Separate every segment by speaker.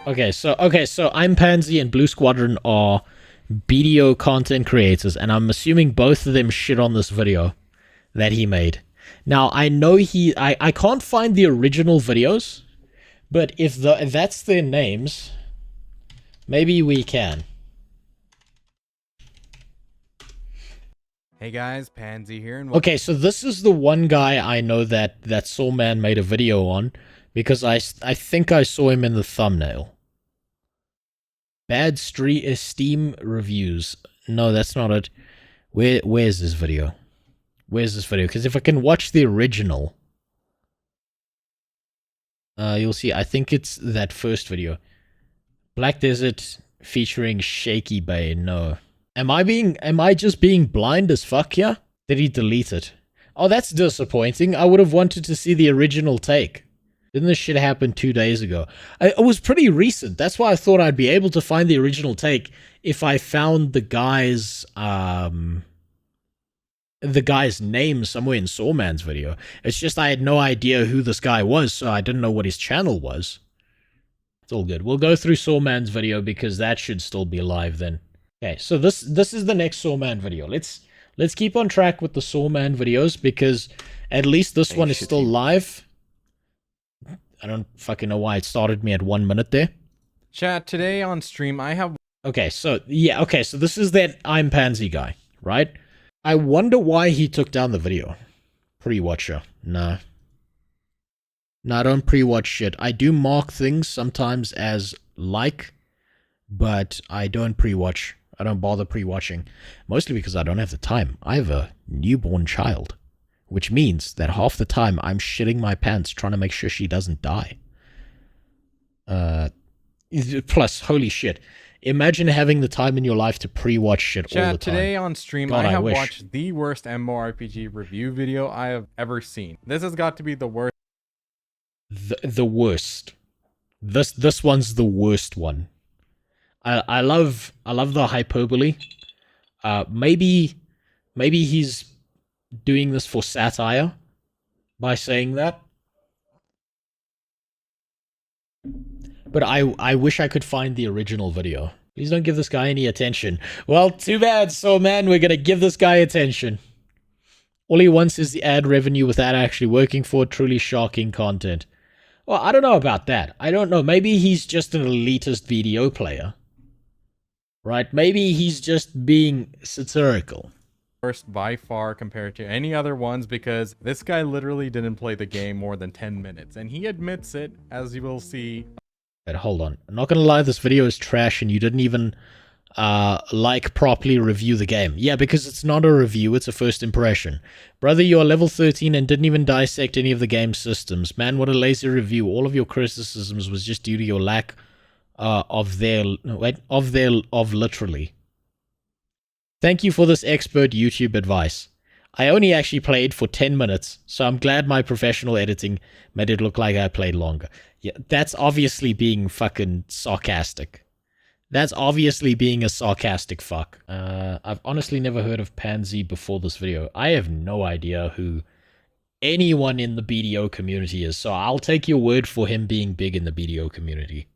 Speaker 1: So I'm Pansy and Blue Squadron are BDO content creators, and I'm assuming both of them shit on this video that he made. Now, I know I can't find the original videos, but if that's their names, maybe we can.
Speaker 2: Hey guys, Pansy here. And
Speaker 1: okay, so this is the one guy I know that Sawman made a video on, because I think I saw him in the thumbnail. Bad Steam reviews. No, that's not it. Where's this video? Where's this video? Because if I can watch the original, you'll see. I think it's that first video. Black Desert featuring Shaky Bay. No. Am I just being blind as fuck here? Did he delete it? Oh, that's disappointing. I would have wanted to see the original take. Didn't this shit happen 2 days ago? It was pretty recent. That's why I thought I'd be able to find the original take if I found the guy's name somewhere in Sawman's video. It's just I had no idea who this guy was, so I didn't know what his channel was. It's all good. We'll go through Sawman's video because that should still be live then. Okay, so this is the next Sawman video. Let's keep on track with the Sawman videos because at least this one is still live. I don't fucking know why it started me at 1 minute there.
Speaker 2: Chat, today on stream I have...
Speaker 1: Okay, so this is that I'm Pansy guy, right? I wonder why he took down the video. Pre-watcher. Nah. Nah, I don't pre-watch shit. I do mark things sometimes as like, but I don't pre-watch. I don't bother pre-watching. Mostly because I don't have the time. I have a newborn child. Which means that half the time I'm shitting my pants trying to make sure she doesn't die. Plus, holy shit. Imagine having the time in your life to pre-watch shit all the time.
Speaker 2: Today on stream,
Speaker 1: God,
Speaker 2: I have watched the worst MMORPG review video I have ever seen. This has got to be the worst.
Speaker 1: The worst. This one's the worst one. I love the hyperbole. Maybe he's doing this for satire by saying that. But I wish I could find the original video. Please don't give this guy any attention. Well, too bad, so man, we're gonna give this guy attention. All he wants is the ad revenue without actually working for it. Truly shocking content. Well, I don't know about that. I don't know. Maybe he's just an elitist BDO player. Right? Maybe he's just being satirical.
Speaker 2: Worst by far compared to any other ones because this guy literally didn't play the game more than 10 minutes and he admits it, as you will see.
Speaker 1: Wait, hold on. I'm not gonna lie, this video is trash and you didn't even properly review the game. Yeah, because it's not a review, it's a first impression. Brother, you are level 13 and didn't even dissect any of the game's systems. Man, what a lazy review. All of your criticisms was just due to your lack of literally. Thank you for this expert YouTube advice. I only actually played for 10 minutes, so I'm glad my professional editing made it look like I played longer. Yeah, that's obviously being fucking sarcastic. That's obviously being a sarcastic fuck. I've honestly never heard of Pansy before this video. I have no idea who anyone in the BDO community is, so I'll take your word for him being big in the BDO community.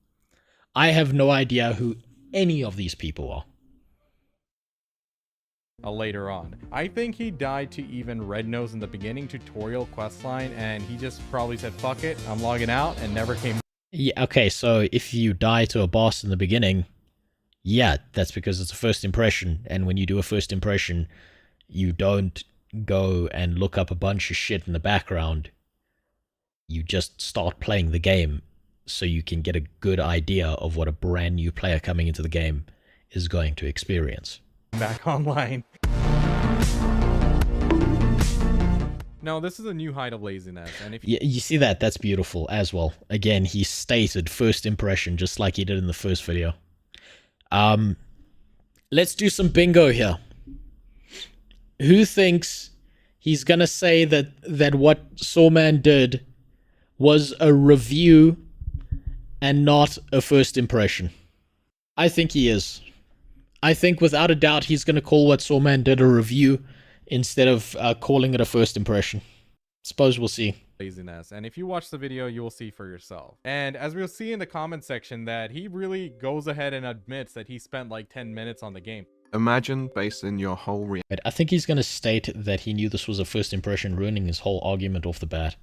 Speaker 1: I have no idea who any of these people are.
Speaker 2: Later on. I think he died to even Red Nose in the beginning tutorial questline and he just probably said, fuck it, I'm logging out and never came.
Speaker 1: Yeah, okay, so if you die to a boss in the beginning, yeah, that's because it's a first impression, and when you do a first impression, you don't go and look up a bunch of shit in the background. You just start playing the game so you can get a good idea of what a brand new player coming into the game is going to experience.
Speaker 2: Back online. No, this is a new height of laziness, and if
Speaker 1: you see that, that's beautiful as well. Again, he stated first impression just like he did in the first video. Let's do some bingo here. Who thinks he's gonna say that what Sawman did was a review and not a first impression? I think he is. I think without a doubt he's going to call what Sawman did a review instead of calling it a first impression. Suppose we'll see.
Speaker 2: laziness. And if you watch the video, you will see for yourself. And as we'll see in the comment section, that he really goes ahead and admits that he spent like 10 minutes on the game.
Speaker 3: Imagine basing your whole
Speaker 1: But I think he's going to state that he knew this was a first impression, ruining his whole argument off the bat.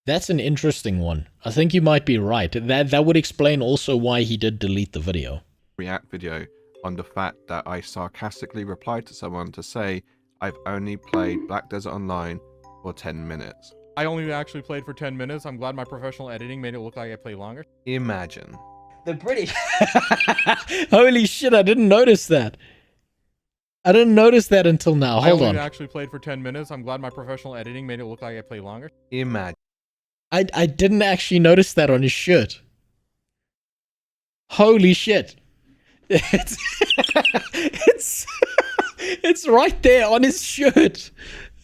Speaker 1: That's an interesting one. I think you might be right. That would explain also why he did delete the video.
Speaker 3: react video on the fact that I sarcastically replied to someone to say I've only played Black Desert Online for 10 minutes.
Speaker 2: I only actually played for 10 minutes. I'm glad my professional editing made it look like I played longer.
Speaker 3: Imagine.
Speaker 4: The British.
Speaker 1: Holy shit, I didn't notice that. I didn't notice that until now. Hold on.
Speaker 2: I only actually played for 10 minutes. I'm glad my professional editing made it look like I played longer.
Speaker 3: Imagine.
Speaker 1: I didn't actually notice that on his shirt. Holy shit. It's right there on his shirt.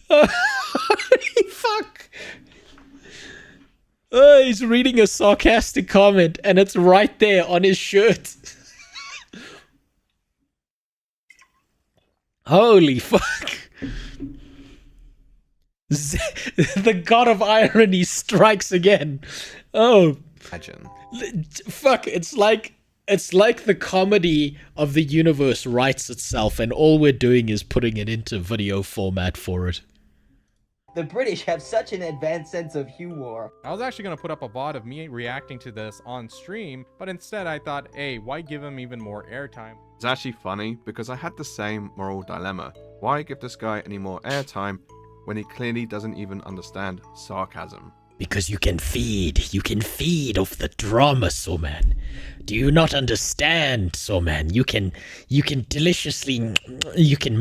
Speaker 1: Holy fuck. He's reading a sarcastic comment and it's right there on his shirt. Holy fuck. The god of irony strikes again. Oh.
Speaker 3: Imagine.
Speaker 1: Fuck, it's like the comedy of the universe writes itself and all we're doing is putting it into video format for it.
Speaker 4: The British have such an advanced sense of humor.
Speaker 2: I was actually going to put up a VOD of me reacting to this on stream, but instead I thought, hey, why give him even more airtime?
Speaker 3: It's actually funny because I had the same moral dilemma. Why give this guy any more airtime when he clearly doesn't even understand sarcasm?
Speaker 1: Because you can feed off the drama, Sawman. Do you not understand, Sawman? You can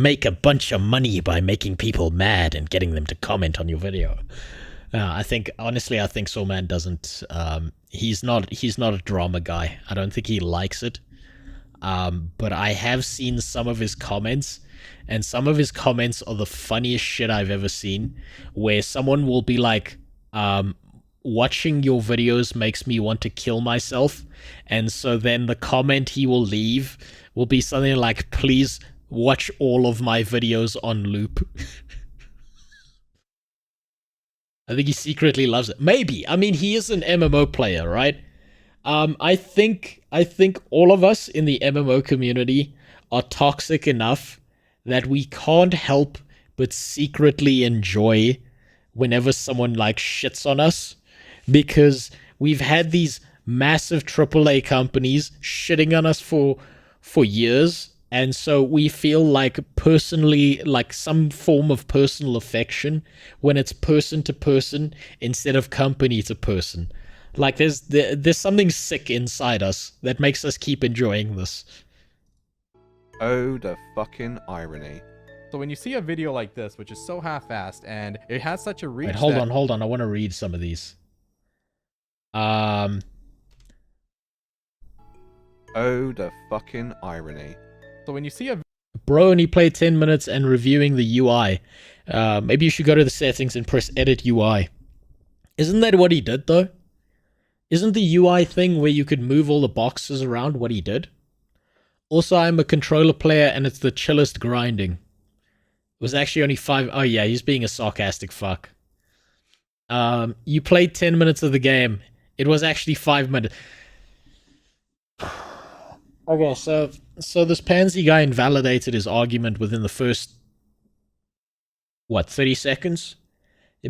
Speaker 1: make a bunch of money by making people mad and getting them to comment on your video. Honestly, I think Sawman doesn't, he's not a drama guy. I don't think he likes it. But I have seen some of his comments, and some of his comments are the funniest shit I've ever seen, where someone will be like, watching your videos makes me want to kill myself. And so then the comment he will leave will be something like, please watch all of my videos on loop. I think he secretly loves it. Maybe. I mean, he is an MMO player, right? I think all of us in the MMO community are toxic enough that we can't help but secretly enjoy whenever someone like shits on us, because we've had these massive AAA companies shitting on us for years, and so we feel like personally, like some form of personal affection when it's person to person instead of company to person. Like there's something sick inside us that makes us keep enjoying this.
Speaker 3: Oh, the fucking irony.
Speaker 2: So when you see a video like this, which is so half-assed, and it has such a reach.
Speaker 1: Wait, hold on. I want to read some of these.
Speaker 3: Oh, the fucking irony.
Speaker 2: So when you see a
Speaker 1: Bro only played 10 minutes and reviewing the UI. Maybe you should go to the settings and press edit UI. Isn't that what he did, though? Isn't the UI thing where you could move all the boxes around what he did? Also, I'm a controller player and it's the chillest grinding. It was actually only 5... Oh yeah, he's being a sarcastic fuck. You played 10 minutes of the game. It was actually 5 minutes. Okay, so this pansy guy invalidated his argument within the first, 30 seconds?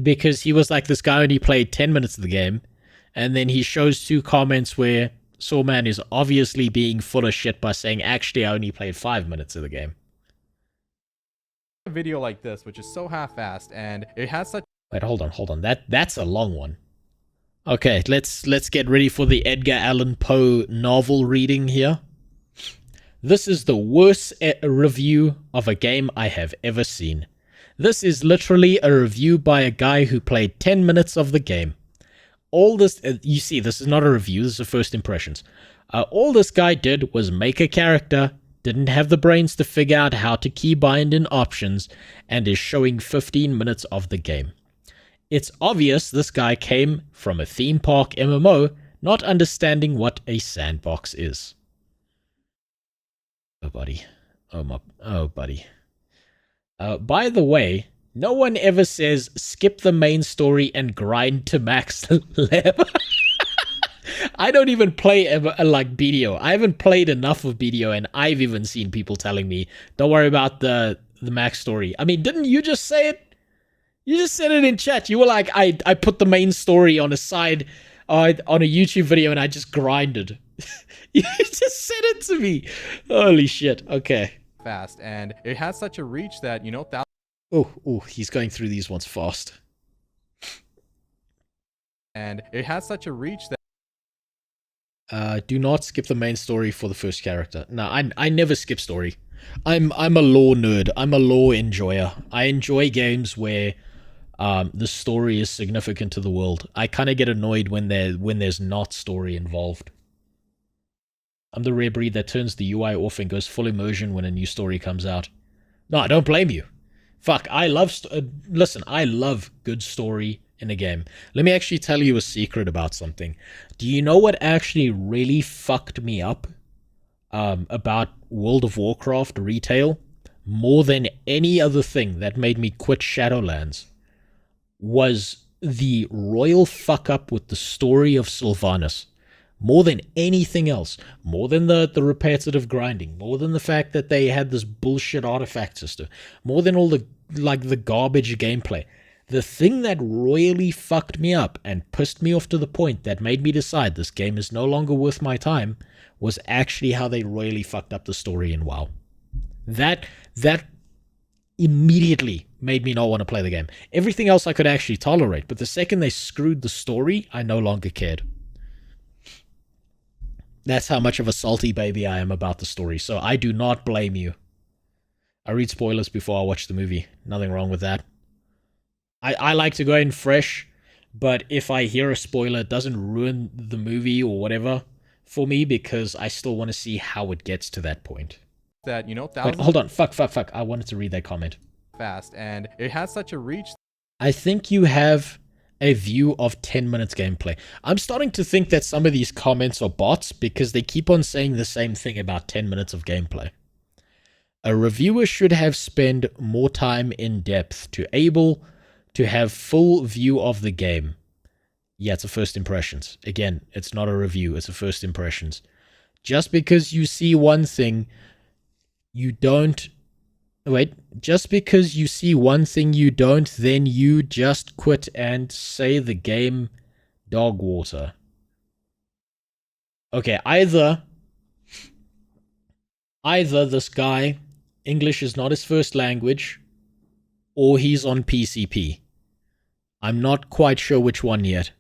Speaker 1: Because he was like, this guy only played 10 minutes of the game, and then he shows 2 comments where Sawman is obviously being full of shit by saying, actually, I only played 5 minutes of the game.
Speaker 2: a video like this, which is so half-assed, and it has such...
Speaker 1: Wait, hold on. That's a long one. Okay, let's get ready for the Edgar Allan Poe novel reading here. This is the worst review of a game I have ever seen. This is literally a review by a guy who played 10 minutes of the game. All this, you see, this is not a review, this is first impressions. All this guy did was make a character, didn't have the brains to figure out how to keybind in options, and is showing 15 minutes of the game. It's obvious this guy came from a theme park MMO, not understanding what a sandbox is. Oh, buddy. Oh, buddy. By the way, no one ever says skip the main story and grind to max level. I don't even play like BDO. I haven't played enough of BDO, and I've even seen people telling me, don't worry about the max story. I mean, didn't you just say it? You just said it in chat. You were like, I put the main story on a side on a YouTube video and I just grinded. You just said it to me. Holy shit. Okay.
Speaker 2: fast, and it has such a reach that, you know,
Speaker 1: Oh, he's going through these ones fast.
Speaker 2: and it has such a reach that
Speaker 1: Do not skip the main story for the first character. No, I never skip story. I'm a lore nerd. I'm a lore enjoyer. I enjoy games where the story is significant to the world. I kind of get annoyed when there's not story involved. I'm the rare breed that turns the UI off and goes full immersion when a new story comes out. No, I don't blame you. Fuck, I love... listen, I love good story in a game. Let me actually tell you a secret about something. Do you know what actually really fucked me up about World of Warcraft retail? More than any other thing that made me quit Shadowlands was the royal fuck up with the story of Sylvanas. More than anything else, more than the repetitive grinding, more than the fact that they had this bullshit artifact system, more than all the garbage gameplay. The thing that royally fucked me up and pissed me off to the point that made me decide this game is no longer worth my time was actually how they royally fucked up the story in WoW. That immediately made me not want to play the game. Everything else I could actually tolerate, but the second they screwed the story, I no longer cared. That's how much of a salty baby I am about the story, so I do not blame you. I read spoilers before I watch the movie. Nothing wrong with that. I like to go in fresh, but if I hear a spoiler, it doesn't ruin the movie or whatever for me, because I still want to see how it gets to that point.
Speaker 2: you know,
Speaker 1: Wait,
Speaker 2: thousands
Speaker 1: hold on. Fuck. I wanted to read that comment.
Speaker 2: fast, and it has such a reach
Speaker 1: I think you have a view of 10 minutes gameplay. I'm starting to think that some of these comments are bots because they keep on saying the same thing about 10 minutes of gameplay. A reviewer should have spent more time in depth to able to have full view of the game. Yeah, it's a first impressions. Again, it's not a review, it's a first impressions. Just because you see one thing, you don't... Wait, just because you see one thing you don't, then you just quit and say the game dog water. Okay, either this guy, English is not his first language, or he's on PCP. I'm not quite sure which one yet.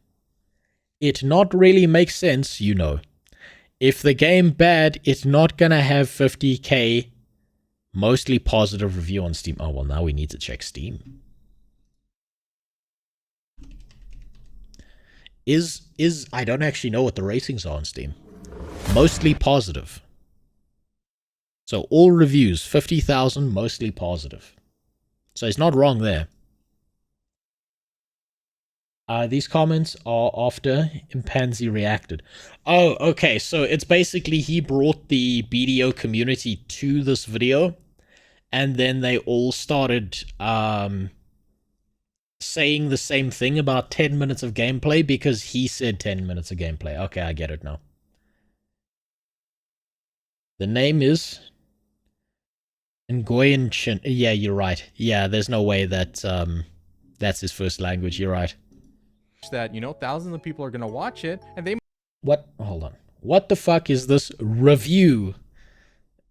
Speaker 1: It not really makes sense, you know. If the game bad, it's not gonna have 50k mostly positive review on Steam. Oh, well, now we need to check Steam. I don't actually know what the ratings are on Steam. Mostly positive. So all reviews, 50,000, mostly positive. So he's not wrong there. These comments are after Impanzi reacted. Oh, okay. So it's basically he brought the BDO community to this video, and then they all started saying the same thing about 10 minutes of gameplay because he said 10 minutes of gameplay. Okay, I get it now. The name is Ngoyan Chin. Yeah, you're right. Yeah, there's no way that that's his first language. You're right.
Speaker 2: that, you know, thousands of people are going to watch it, and they
Speaker 1: What? Hold on. What the fuck is this review?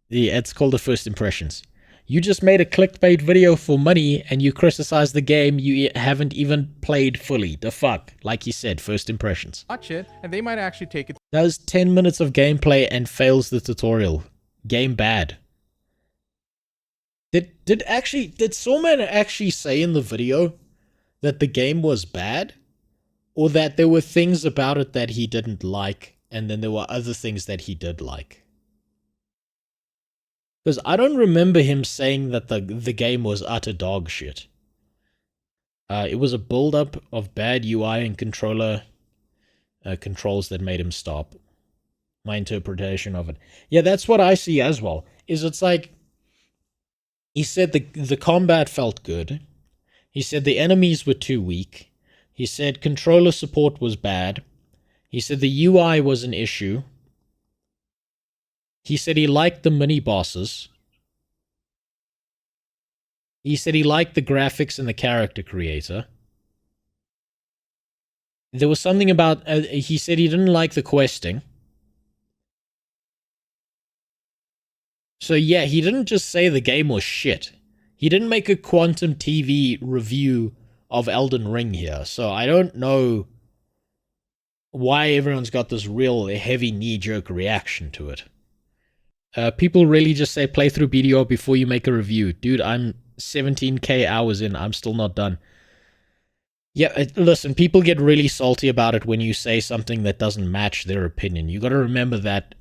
Speaker 1: Yeah, it's called the first impressions. You just made a clickbait video for money and you criticize the game you haven't even played fully. The fuck? Like you said, first impressions.
Speaker 2: watch it, and they might actually take it
Speaker 1: Does 10 minutes of gameplay and fails the tutorial. Game bad. Did Sawman actually say in the video that the game was bad? Or that there were things about it that he didn't like, and then there were other things that he did like? Because I don't remember him saying that the game was utter dog shit. It was a build-up of bad UI and controller controls that made him stop. My interpretation of it. Yeah, that's what I see as well. It's like, he said the combat felt good. He said the enemies were too weak. He said controller support was bad. He said the UI was an issue. He said he liked the mini-bosses. He said he liked the graphics and the character creator. There was something about... he said he didn't like the questing. So yeah, he didn't just say the game was shit. He didn't make a Quantum TV review of Elden Ring here. So I don't know why everyone's got this real heavy knee-jerk reaction to it. People really just say play through BDO before you make a review. Dude, I'm 17k hours in. I'm still not done. Yeah, listen, people get really salty about it when you say something that doesn't match their opinion. You got to remember that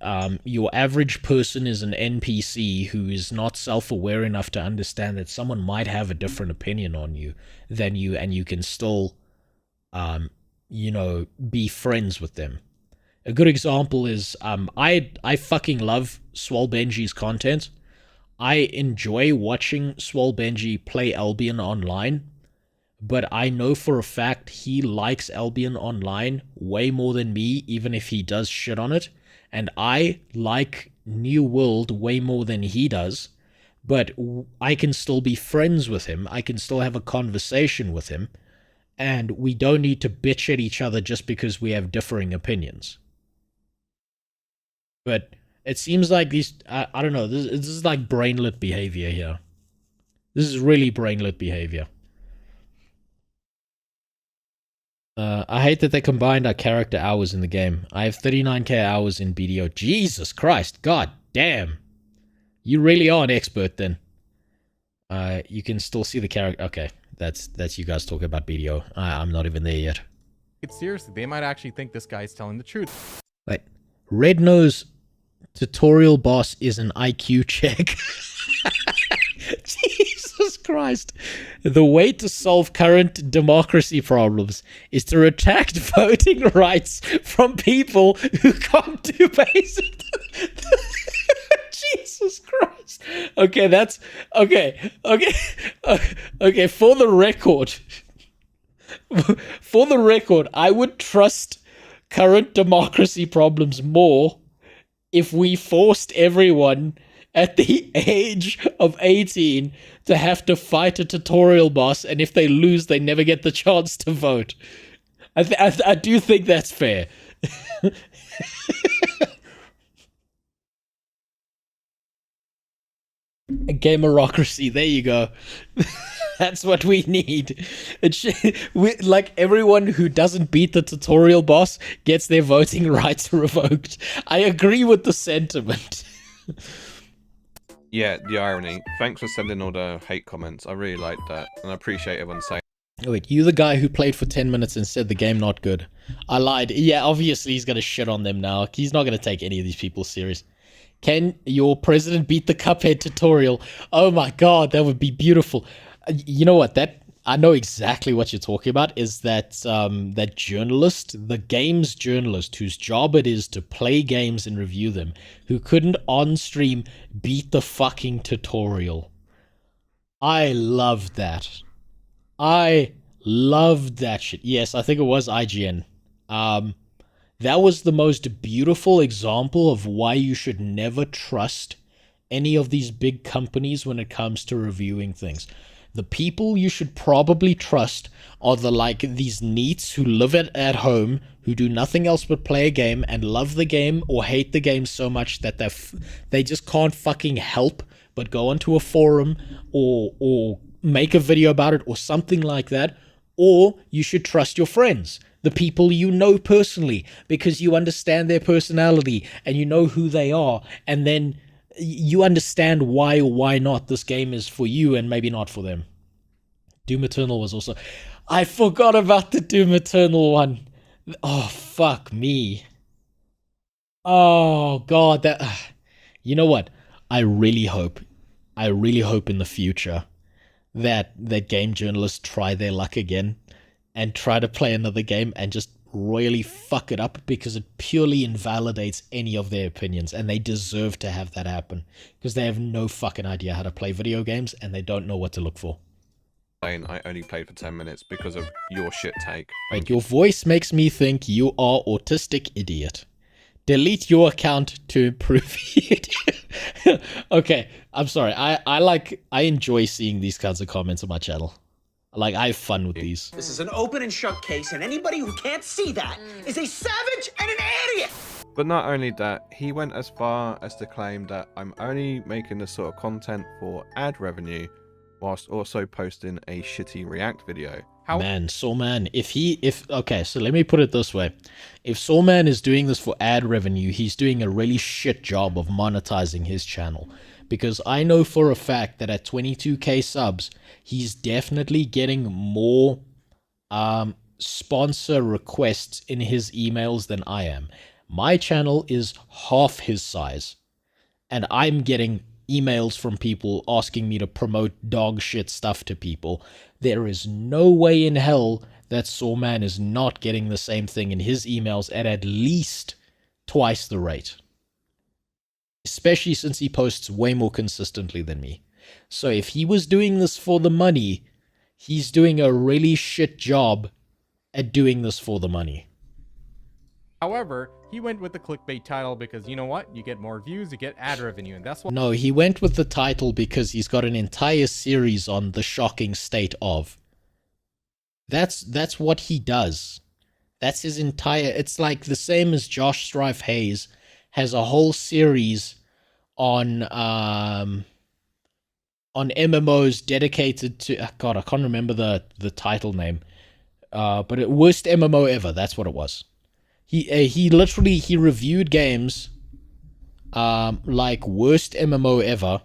Speaker 1: your average person is an NPC who is not self-aware enough to understand that someone might have a different opinion on you than you, and you can still, you know, be friends with them. A good example is I fucking love Swole Benji's content. I enjoy watching Swole Benji play Albion Online, but I know for a fact he likes Albion Online way more than me, even if he does shit on it. And I like New World way more than he does, but I can still be friends with him. I can still have a conversation with him, and we don't need to bitch at each other just because we have differing opinions. But it seems like these... I don't know, this is like brainlet behavior here. This is really brainlet behavior. I hate that they combined our character hours in the game. I have 39k hours in BDO. Jesus Christ, god damn. You really are an expert then. You can still see the character. Okay, that's you guys talking about BDO. I'm not even there yet.
Speaker 2: Seriously, they might actually think this guy's telling the truth.
Speaker 1: Wait, Red Nose tutorial boss is an IQ check. Jesus Christ. The way to solve current democracy problems is to retract voting rights from people who can't do basic... Jesus Christ. Okay, that's... Okay, for the record... For the record, I would trust current democracy problems more if we forced everyone at the age of 18 to have to fight a tutorial boss, and if they lose, they never get the chance to vote. I do think that's fair. Gamerocracy, there you go. That's what we need. Like, everyone who doesn't beat the tutorial boss gets their voting rights revoked. I agree with the sentiment.
Speaker 3: Yeah, the irony. Thanks for sending all the hate comments. I really like that, and I appreciate everyone saying.
Speaker 1: Wait, you the guy who played for 10 minutes and said the game not good? I lied. Yeah, obviously he's gonna shit on them now. He's not gonna take any of these people serious. Can your president beat the Cuphead tutorial? Oh my god, that would be beautiful. You know what? I know exactly what you're talking about. Is that that journalist, the games journalist, whose job it is to play games and review them, who couldn't on stream beat the fucking tutorial. I loved that. I loved that shit. Yes, I think it was IGN. That was the most beautiful example of why you should never trust any of these big companies when it comes to reviewing things. The people you should probably trust are these NEETs who live at home, who do nothing else but play a game and love the game or hate the game so much that they just can't fucking help but go onto a forum or make a video about it or something like that. Or you should trust your friends, the people you know personally, because you understand their personality and you know who they are, and then you understand why or why not this game is for you and maybe not for them. Doom Eternal was also... I forgot about the Doom Eternal one. Oh, fuck me. Oh, God. You know what? I really hope in the future that game journalists try their luck again and try to play another game and just royally fuck it up because it purely invalidates any of their opinions, and they deserve to have that happen because they have no fucking idea how to play video games and they don't know what to look for.
Speaker 3: I only played for 10 minutes because of your shit take.
Speaker 1: Right, your voice makes me think you are autistic idiot. Delete your account to improve it. Okay, I'm sorry. I enjoy seeing these kinds of comments on my channel. Like, I have fun with these.
Speaker 5: This is an open and shut case, and anybody who can't see that is a savage and an idiot!
Speaker 3: But not only that, he went as far as to claim that I'm only making this sort of content for ad revenue, whilst also posting a shitty React video.
Speaker 1: Man, Sawman, okay, so let me put it this way. If Sawman is doing this for ad revenue, he's doing a really shit job of monetizing his channel. Because I know for a fact that at 22k subs, he's definitely getting more sponsor requests in his emails than I am. My channel is half his size, and I'm getting emails from people asking me to promote dog shit stuff to people. There is no way in hell that Sawman is not getting the same thing in his emails at least twice the rate. Especially since he posts way more consistently than me. So if he was doing this for the money, he's doing a really shit job at doing this for the money.
Speaker 2: However, he went with the clickbait title because, you know what? You get more views, you get ad revenue, and that's what...
Speaker 1: No, he went with the title because he's got an entire series on the shocking state of. That's what he does. That's his entire... It's like the same as Josh Strife Hayes has a whole series on MMOs dedicated to... God, I can't remember the title name. But worst MMO ever, that's what it was. He literally reviewed games like worst MMO ever,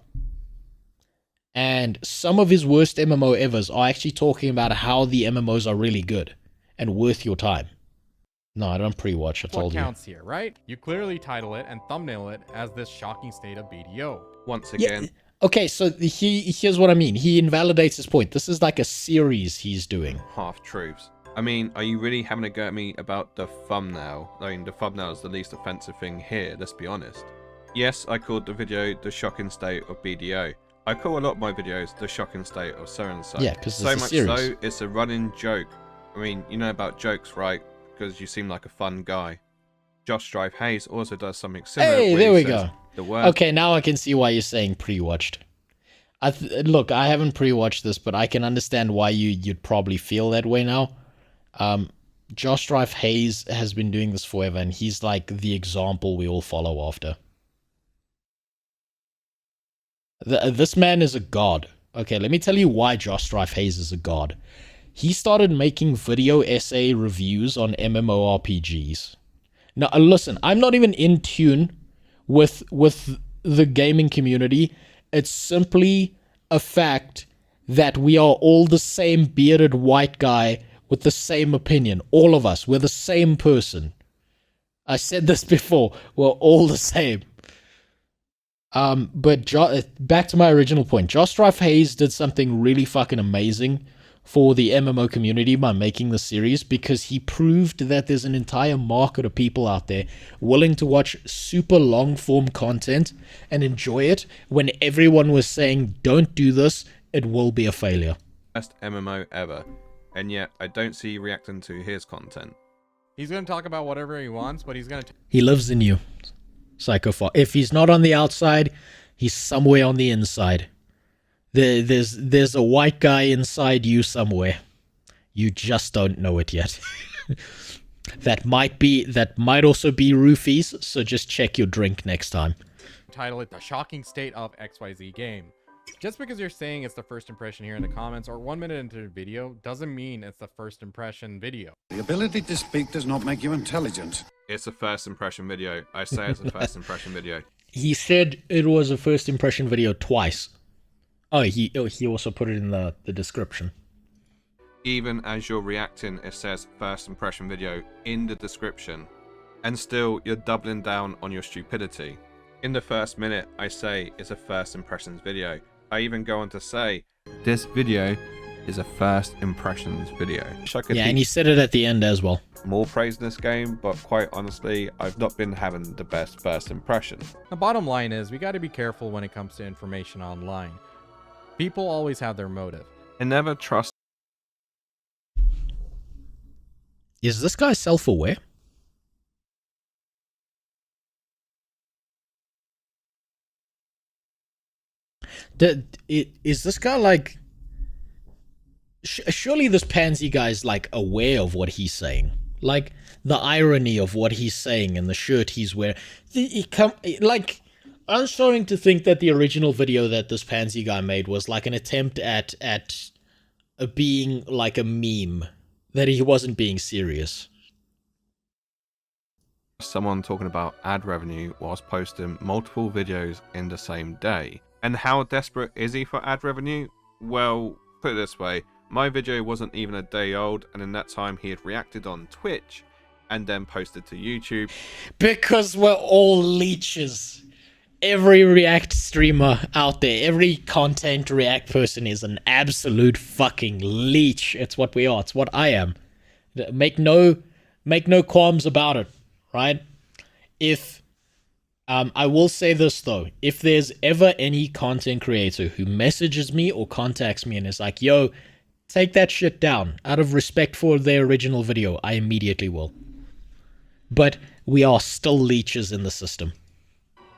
Speaker 1: and some of his worst MMO evers are actually talking about how the MMOs are really good and worth your time. No, I don't pre-watch, I told you.
Speaker 2: What counts here, right? You clearly title it and thumbnail it as this shocking state of BDO.
Speaker 3: Once again...
Speaker 1: Yeah. Okay, so here's what I mean. He invalidates his point. This is like a series he's doing.
Speaker 3: Half-truths. I mean, are you really having a go at me about the thumbnail? I mean, the thumbnail is the least offensive thing here, let's be honest. Yes, I called the video The Shocking State of BDO. I call a lot of my videos The Shocking State of so-and-so.
Speaker 1: Yeah, because
Speaker 3: so
Speaker 1: it's a
Speaker 3: much
Speaker 1: series.
Speaker 3: so, it's a running joke. I mean, you know about jokes, right? Because you seem like a fun guy. Josh Strife Hayes also does something similar.
Speaker 1: Hey, there we go.
Speaker 3: The word.
Speaker 1: Okay, now I can see why you're saying pre-watched. Look, I haven't pre-watched this, but I can understand why you'd probably feel that way now. Josh Strife Hayes has been doing this forever, and he's like the example we all follow after. This man is a god. Okay, let me tell you why Josh Strife Hayes is a god. He started making video essay reviews on MMORPGs. Now, listen, I'm not even in tune with the gaming community. It's simply a fact that we are all the same bearded white guy with the same opinion. All of us, we're the same person. I said this before, we're all the same. But back to my original point, Josh Strife Hayes did something really fucking amazing for the MMO community by making the series, because he proved that there's an entire market of people out there willing to watch super long form content and enjoy it when everyone was saying, don't do this, it will be a failure.
Speaker 3: Best MMO ever. And yet, I don't see you reacting to his content.
Speaker 2: He's going to talk about whatever he wants, but he's going to...
Speaker 1: He lives in you, Psychophile. If he's not on the outside, he's somewhere on the inside. There's a white guy inside you somewhere. You just don't know it yet. That might also be roofies, so just check your drink next time.
Speaker 2: Title it The Shocking State of XYZ Game. Just because you're saying it's the first impression here in the comments or 1 minute into the video doesn't mean it's the first impression video.
Speaker 6: The ability to speak does not make you intelligent.
Speaker 3: It's a first impression video. I say it's a first impression video.
Speaker 1: He said it was a first impression video twice. Oh, he also put it in the description.
Speaker 3: Even as you're reacting, it says first impression video in the description. And still, you're doubling down on your stupidity. In the first minute, I say it's a first impressions video. I even go on to say, this video is a first impressions video.
Speaker 1: Yeah, and you said it at the end as well.
Speaker 3: More praise in this game, but quite honestly, I've not been having the best first impression.
Speaker 2: The bottom line is we got to be careful when it comes to information online. People always have their motive.
Speaker 3: And never trust.
Speaker 1: Is this guy self-aware? Is this guy like... Surely this pansy guy's like aware of what he's saying. Like the irony of what he's saying and the shirt he's wearing. Like, I'm starting to think that the original video that this pansy guy made was like an attempt at being like a meme. That he wasn't being serious.
Speaker 3: Someone talking about ad revenue whilst posting multiple videos in the same day. And how desperate is he for ad revenue? Well, put it this way. My video wasn't even a day old, and in that time he had reacted on Twitch and then posted to YouTube.
Speaker 1: Because we're all leeches. Every React streamer out there, every content React person is an absolute fucking leech. It's what we are. It's what I am. Make no qualms about it, right? If I will say this though, if there's ever any content creator who messages me or contacts me and is like, yo, take that shit down, out of respect for their original video, I immediately will. But we are still leeches in the system.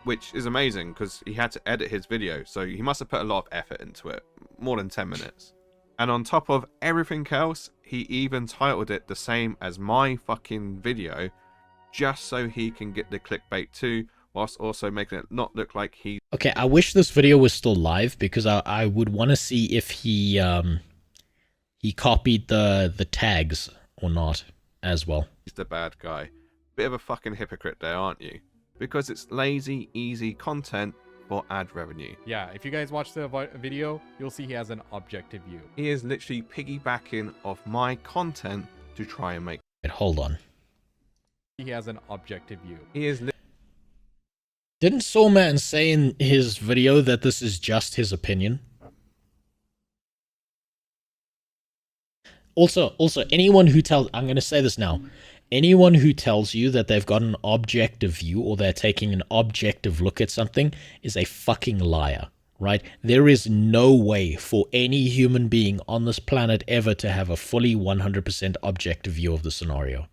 Speaker 3: Which is amazing, because he had to edit his video, so he must have put a lot of effort into it. More than 10 minutes. And on top of everything else, he even titled it the same as my fucking video, just so he can get the clickbait too, whilst also making it not look like he...
Speaker 1: Okay, I wish this video was still live, because I would want to see if he copied the tags or not as well.
Speaker 3: He's the bad guy. Bit of a fucking hypocrite there, aren't you? Because it's lazy, easy content for ad revenue.
Speaker 2: Yeah, if you guys watch the video, you'll see he has an objective view.
Speaker 3: He is literally piggybacking off my content to try and make...
Speaker 1: Hold on.
Speaker 2: He has an objective view.
Speaker 3: He is...
Speaker 1: Didn't Sawman say in his video that this is just his opinion? Also, anyone who tells... I'm going to say this now. Anyone who tells you that they've got an objective view or they're taking an objective look at something is a fucking liar, right? There is no way for any human being on this planet ever to have a fully 100% objective view of the scenario.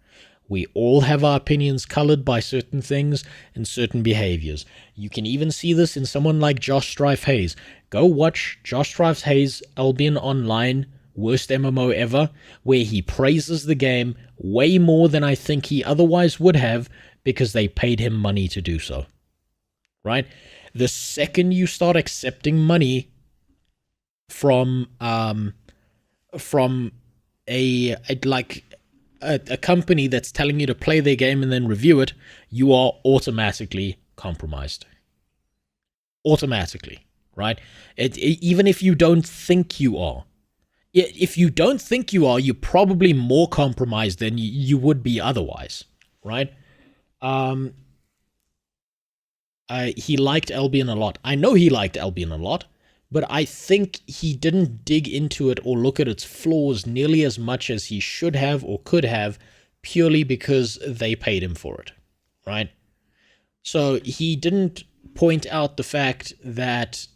Speaker 1: We all have our opinions colored by certain things and certain behaviors. You can even see this in someone like Josh Strife Hayes. Go watch Josh Strife Hayes Albion Online, worst MMO ever, where he praises the game way more than I think he otherwise would have because they paid him money to do so. Right? The second you start accepting money from a company that's telling you to play their game and then review it, you are automatically compromised. Automatically, right? Even if you don't think you are. If you don't think you are, you're probably more compromised than you would be otherwise, right? He liked Albion a lot. I know he liked Albion a lot, but I think he didn't dig into it or look at its flaws nearly as much as he should have or could have, purely because they paid him for it, right? So he didn't point out the fact that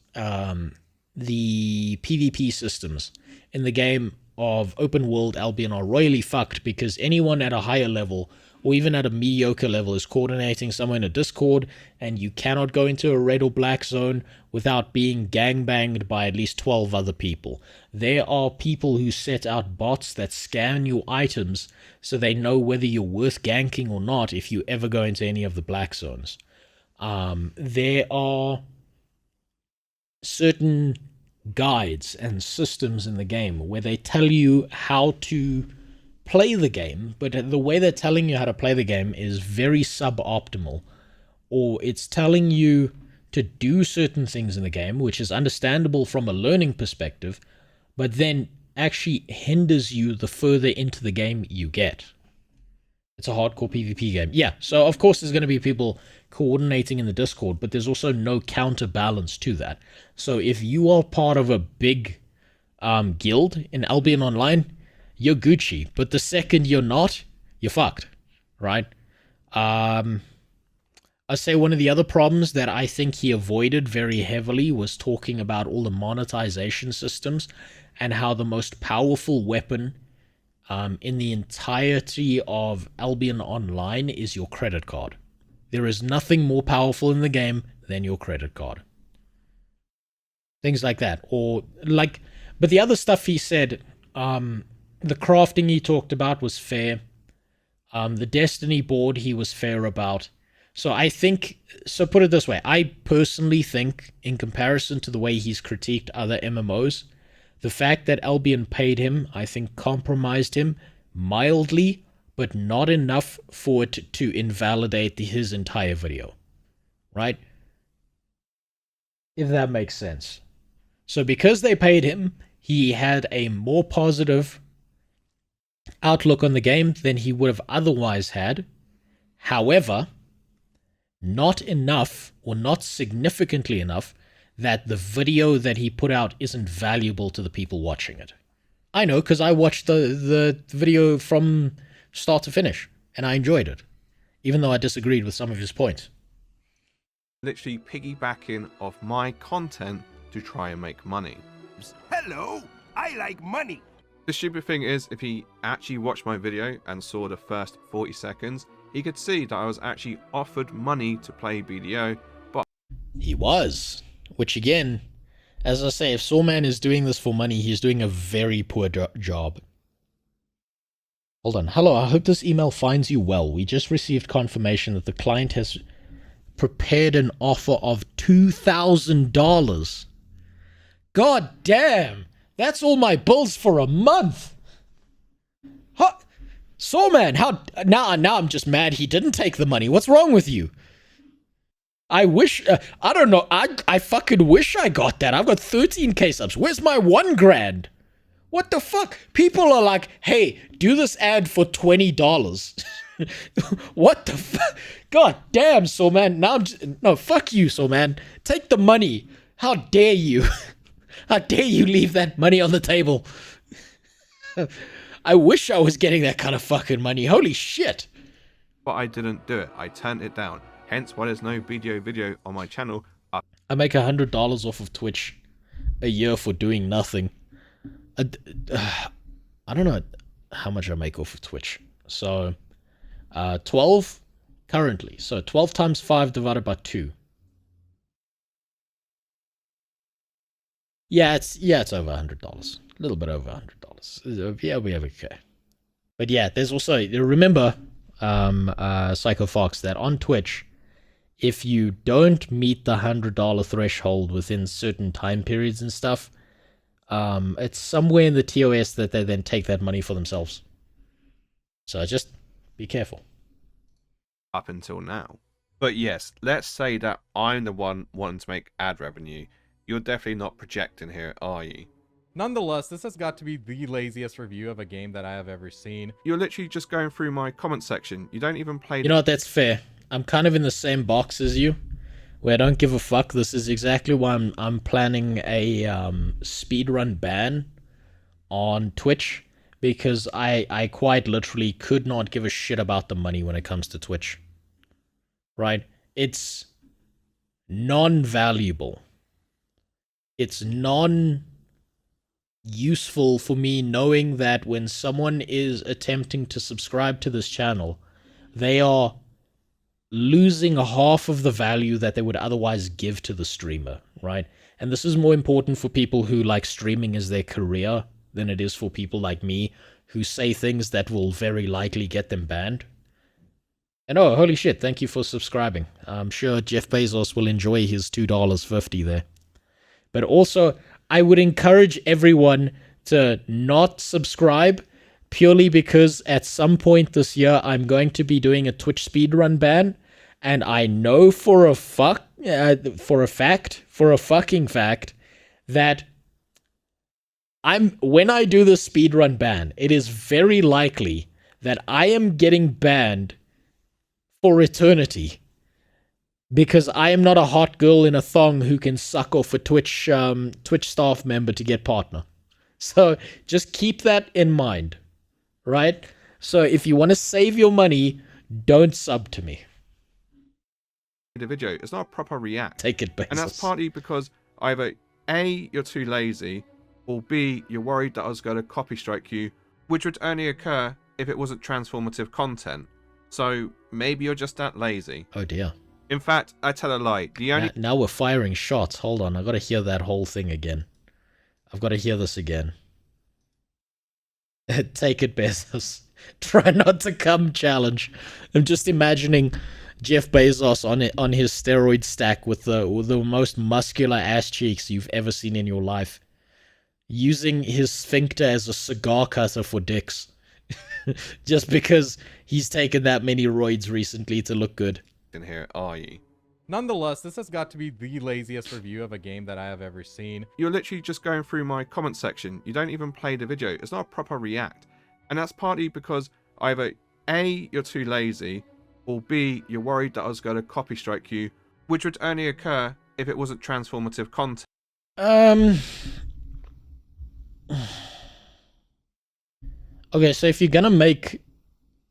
Speaker 1: the PvP systems in the game of open world Albion are royally fucked because anyone at a higher level or even at a mediocre level is coordinating somewhere in a Discord, and you cannot go into a red or black zone without being gangbanged by at least 12 other people. There are people who set out bots that scan your items so they know whether you're worth ganking or not if you ever go into any of the black zones. There are certain guides and systems in the game where they tell you how to play the game, but the way they're telling you how to play the game is very suboptimal, or it's telling you to do certain things in the game, which is understandable from a learning perspective, but then actually hinders you the further into the game you get. It's a hardcore PvP game. Yeah, so of course there's going to be people coordinating in the Discord, but there's also no counterbalance to that. So if you are part of a big guild in Albion Online, you're Gucci. But the second you're not, you're fucked, right? I'd say one of the other problems that I think he avoided very heavily was talking about all the monetization systems and how the most powerful weapon in the entirety of Albion Online is your credit card. There is nothing more powerful in the game than your credit card. Things like that. Or like, but the other stuff he said, the crafting he talked about was fair. The Destiny board he was fair about. So I think, so put it this way, I personally think, in comparison to the way he's critiqued other MMOs, the fact that Albion paid him, I think, compromised him mildly, but not enough for it to invalidate his entire video. Right? If that makes sense. So because they paid him, he had a more positive outlook on the game than he would have otherwise had. However, not enough, or not significantly enough, that the video that he put out isn't valuable to the people watching it. I know, because I watched the video from start to finish, and I enjoyed it, even though I disagreed with some of his points.
Speaker 3: Literally piggybacking off my content to try and make money.
Speaker 7: Hello, I like money.
Speaker 3: The stupid thing is, if he actually watched my video and saw the first 40 seconds, he could see that I was actually offered money to play BDO, but
Speaker 1: he was. Which again, as I say, if Sawman is doing this for money, he's doing a very poor job. Hold on. Hello, I hope this email finds you well. We just received confirmation that the client has prepared an offer of $2,000. God damn! That's all my bills for a month! Huh? Sawman, how... Now I'm just mad he didn't take the money. What's wrong with you? I wish... I don't know. I fucking wish I got that. I've got 13k subs. Where's my $1,000? What the fuck? People are like, hey, do this ad for $20. What the fuck? God damn, Sawman. Now I'm just... No, fuck you, Sawman. Take the money. How dare you? How dare you leave that money on the table? I wish I was getting that kind of fucking money. Holy shit.
Speaker 3: But I didn't do it. I turned it down. Hence why there's no BDO video on my channel.
Speaker 1: I make $100 off of Twitch a year for doing nothing. I don't know how much I make off of Twitch. So, 12 currently. So 12 times 5 divided by 2. Yeah, it's over $100. A little bit over $100. Yeah, we have okay. But yeah, there's also, remember, Psycho Fox, that on Twitch, if you don't meet the $100 threshold within certain time periods and stuff, it's somewhere in the TOS that they then take that money for themselves. So just be careful.
Speaker 3: Up until now. But yes, let's say that I'm the one wanting to make ad revenue. You're definitely not projecting here, are you?
Speaker 2: Nonetheless, this has got to be the laziest review of a game that I have ever seen.
Speaker 3: You're literally just going through my comment section. You don't even play...
Speaker 1: You know what, that's fair. I'm kind of in the same box as you, where I don't give a fuck. This is exactly why I'm planning a speedrun ban on Twitch, because I quite literally could not give a shit about the money when it comes to Twitch. Right? It's non-valuable. It's non-useful for me knowing that when someone is attempting to subscribe to this channel, they are losing half of the value that they would otherwise give to the streamer, right? And this is more important for people who like streaming as their career than it is for people like me who say things that will very likely get them banned. And oh, holy shit, thank you for subscribing. I'm sure Jeff Bezos will enjoy his $2.50 there. But also, I would encourage everyone to not subscribe purely because at some point this year I'm going to be doing a Twitch speedrun ban, and I know for a fucking fact that when I do the speedrun ban, it is very likely that I am getting banned for eternity because I am not a hot girl in a thong who can suck off a Twitch staff member to get partner. So just keep that in mind, right? So if you want to save your money, don't sub to me.
Speaker 3: The video, it's not a proper react.
Speaker 1: Take it, Bezos.
Speaker 3: And that's partly because either A, you're too lazy, or B, you're worried that I was going to copy strike you, which would only occur if it wasn't transformative content. So maybe you're just that lazy.
Speaker 1: Oh dear.
Speaker 3: In fact, I tell a lie. The only
Speaker 1: Now we're firing shots. Hold on, I gotta hear that whole thing again. I've gotta hear this again. Take it, Bezos. Try not to come challenge. I'm just imagining Jeff Bezos on his steroid stack with the most muscular ass cheeks you've ever seen in your life, using his sphincter as a cigar cutter for dicks. Just because he's taken that many roids recently to look good.
Speaker 3: in here, are you?
Speaker 2: Nonetheless, this has got to be the laziest review of a game that I have ever seen.
Speaker 3: You're literally just going through my comment section. You don't even play the video. It's not a proper react. And that's partly because either A, you're too lazy, or B, you're worried that I was going to copy strike you, which would only occur if it wasn't transformative content.
Speaker 1: Okay, so if you're gonna make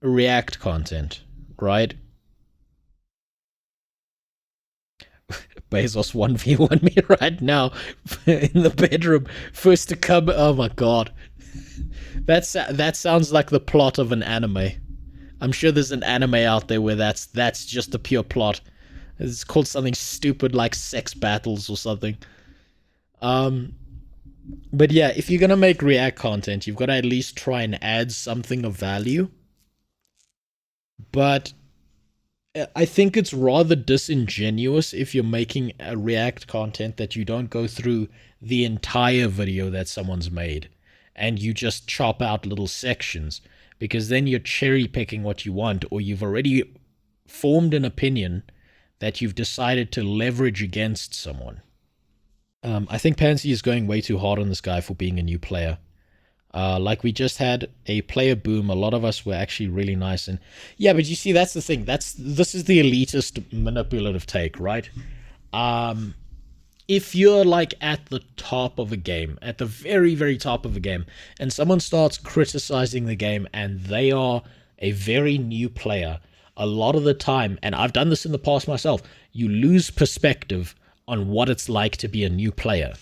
Speaker 1: React content, right? Bezos 1v1 me right now in the bedroom, first to come. Oh my god, that sounds like the plot of an anime. I'm sure there's an anime out there where that's just the pure plot. It's called something stupid like Sex Battles or something. But yeah, if you're gonna make React content, you've got to at least try and add something of value. But I think it's rather disingenuous if you're making a React content that you don't go through the entire video that someone's made and you just chop out little sections, because then you're cherry picking what you want, or you've already formed an opinion that you've decided to leverage against someone. I think Pansy is going way too hard on this guy for being a new player. Like, we just had a player boom. A lot of us were actually really nice. And yeah, but you see, that's the thing. This is the elitist manipulative take, right? If you're like at the top of a game, at the very, very top of a game, and someone starts criticizing the game and they are a very new player, a lot of the time, and I've done this in the past myself, you lose perspective on what it's like to be a new player,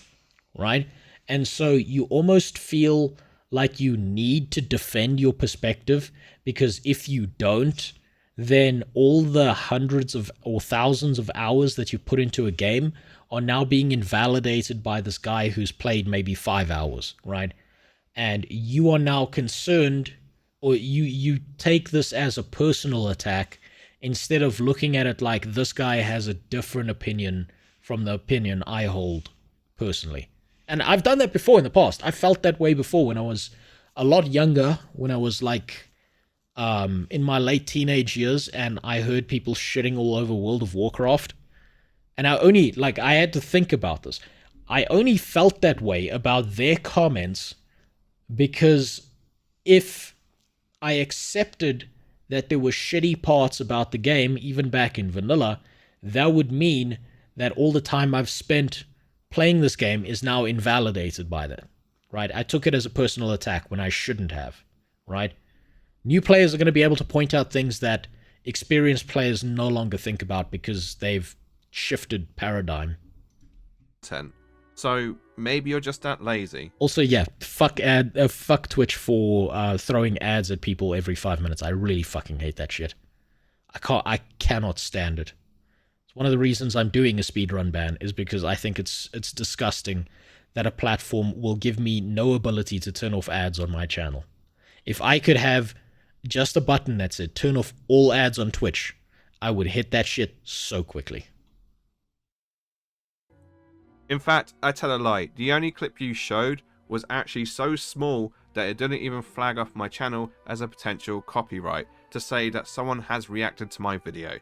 Speaker 1: right? And so you almost feel like you need to defend your perspective, because if you don't, then all the hundreds of or thousands of hours that you put into a game are now being invalidated by this guy who's played maybe 5 hours, right? And you are now concerned, or you take this as a personal attack instead of looking at it like this guy has a different opinion from the opinion I hold personally. And I've done that before in the past. I felt that way before when I was a lot younger, when I was like in my late teenage years, and I heard people shitting all over World of Warcraft. And I had to think about this. I only felt that way about their comments because if I accepted that there were shitty parts about the game, even back in vanilla, that would mean that all the time I've spent playing this game is now invalidated by that, right? I took it as a personal attack when I shouldn't have, right? New players are going to be able to point out things that experienced players no longer think about because they've shifted paradigm.
Speaker 3: So maybe you're just that lazy.
Speaker 1: Also, yeah, fuck Twitch for throwing ads at people every 5 minutes. I really fucking hate that shit. I cannot stand it. One of the reasons I'm doing a speedrun ban is because I think it's disgusting that a platform will give me no ability to turn off ads on my channel. If I could have just a button that said turn off all ads on Twitch, I would hit that shit so quickly.
Speaker 3: In fact, I tell a lie. The only clip you showed was actually so small that it didn't even flag off my channel as a potential copyright to say that someone has reacted to my video.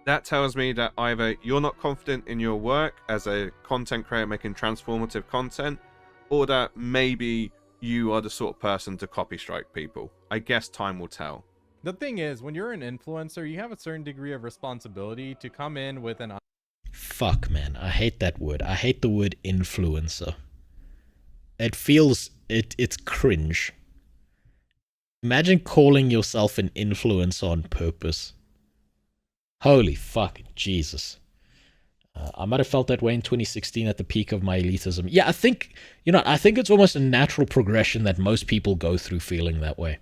Speaker 3: That tells me that either you're not confident in your work as a content creator making transformative content, or that maybe you are the sort of person to copy strike people. I guess time will tell.
Speaker 2: The thing is, when you're an influencer, you have a certain degree of responsibility to come in with an...
Speaker 1: Fuck, man. I hate that word. I hate the word influencer. It feels... It's cringe. Imagine calling yourself an influencer on purpose. Holy fucking Jesus. I might have felt that way in 2016 at the peak of my elitism. Yeah, I think it's almost a natural progression that most people go through feeling that way.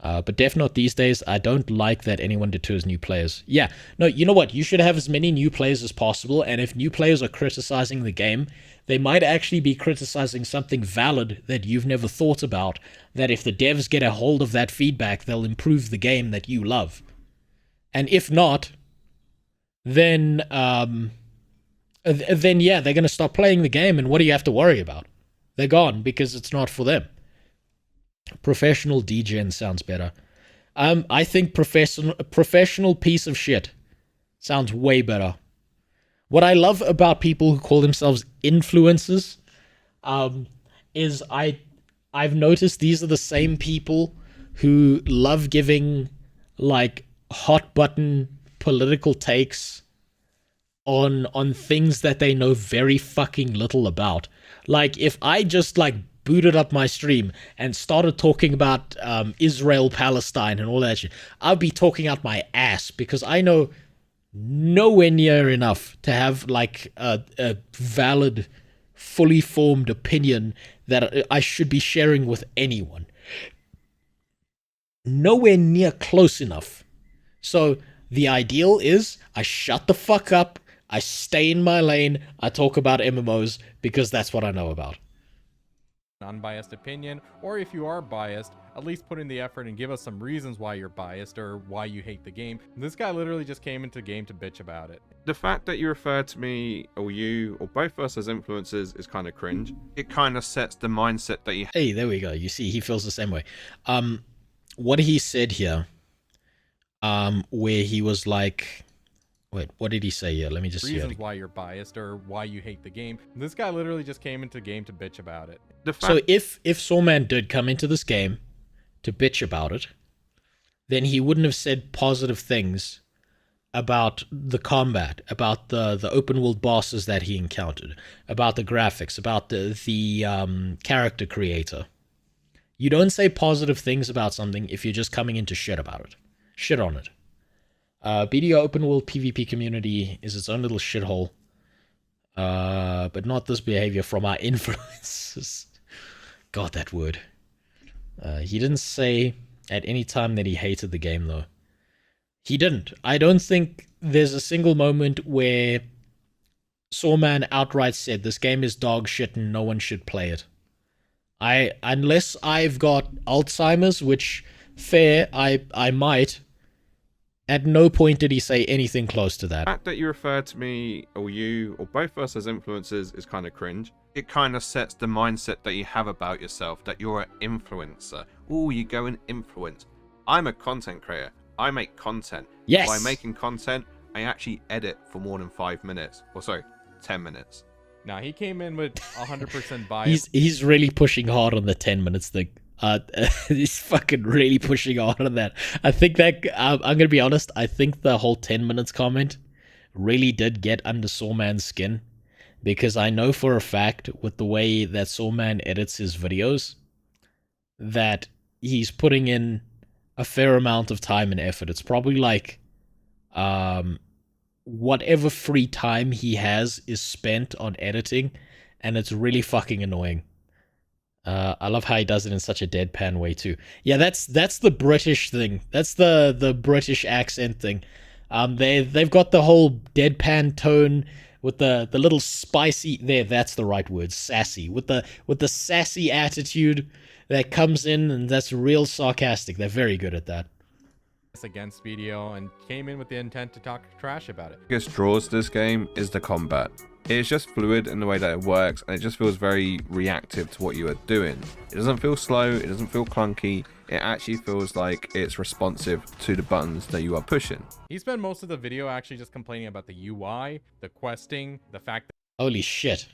Speaker 1: But definitely not these days. I don't like that anyone deters new players. Yeah, no, you know what? You should have as many new players as possible, and if new players are criticizing the game, they might actually be criticizing something valid that you've never thought about, that if the devs get a hold of that feedback, they'll improve the game that you love. And if not, then yeah, they're going to stop playing the game, and what do you have to worry about? They're gone because it's not for them. Professional DGen sounds better. I think professional piece of shit sounds way better. What I love about people who call themselves influencers is I've noticed these are the same people who love giving like hot button political takes on things that they know very fucking little about. Like, if I just like booted up my stream and started talking about Israel, Palestine and all that shit, I'd be talking out my ass because I know nowhere near enough to have like a valid, fully formed opinion that I should be sharing with anyone. Nowhere near close enough. So the ideal is I shut the fuck up, I stay in my lane, I talk about MMOs because that's what I know about.
Speaker 2: Unbiased opinion, or if you are biased, at least put in the effort and give us some reasons why you're biased or why you hate the game. This guy literally just came into the game to bitch about it.
Speaker 3: The fact that you refer to me or you or both of us as influencers is kind of cringe. It kind of sets the mindset that you...
Speaker 1: Hey, there we go. You see, he feels the same way. What he said here, where he was like... Wait, what did he say here? Let me just see.
Speaker 2: Reasons why you're biased or why you hate the game. This guy literally just came into the game to bitch about it.
Speaker 1: So if Sawman did come into this game to bitch about it, then he wouldn't have said positive things about the combat, about the open world bosses that he encountered, about the graphics, about the character creator. You don't say positive things about something if you're just coming in to shit about it. Shit on it. BDO open world PvP community is its own little shithole. But not this behavior from our influencers. God, that word. He didn't say at any time that he hated the game, though. He didn't. I don't think there's a single moment where Sawman outright said this game is dog shit and no one should play it. Unless I've got Alzheimer's, which, fair, I might. At no point did he say anything close to that.
Speaker 3: The fact that you refer to me or you or both of us as influencers is kind of cringe. It kind of sets the mindset that you have about yourself, that you're an influencer. Oh, you go and influence. I'm a content creator. I make content.
Speaker 1: Yes.
Speaker 3: By making content, I actually edit for more than 5 minutes. Or sorry, 10 minutes.
Speaker 2: Now, he came in with 100% bias.
Speaker 1: He's really pushing hard on the 10 minutes thing. He's fucking really pushing hard on that. I think that, I'm gonna be honest, I think the whole 10 minutes comment really did get under Sawman's skin, because I know for a fact, with the way that Sawman edits his videos, that he's putting in a fair amount of time and effort. It's probably like, whatever free time he has is spent on editing, and it's really fucking annoying. I love how he does it in such a deadpan way too. Yeah, that's the British thing. That's the British accent thing. They've got the whole deadpan tone with the little spicy there. That's the right word, sassy. With the sassy attitude that comes in, and that's real sarcastic. They're very good at that.
Speaker 2: Against BDO and came in with the intent to talk trash about it.
Speaker 3: Biggest draws to this game is the combat. It's just fluid in the way that it works, and it just feels very reactive to what you are doing. It doesn't feel slow, it doesn't feel clunky, it actually feels like it's responsive to the buttons that you are pushing.
Speaker 2: He spent most of the video actually just complaining about the UI, the questing, the fact that...
Speaker 1: Holy shit.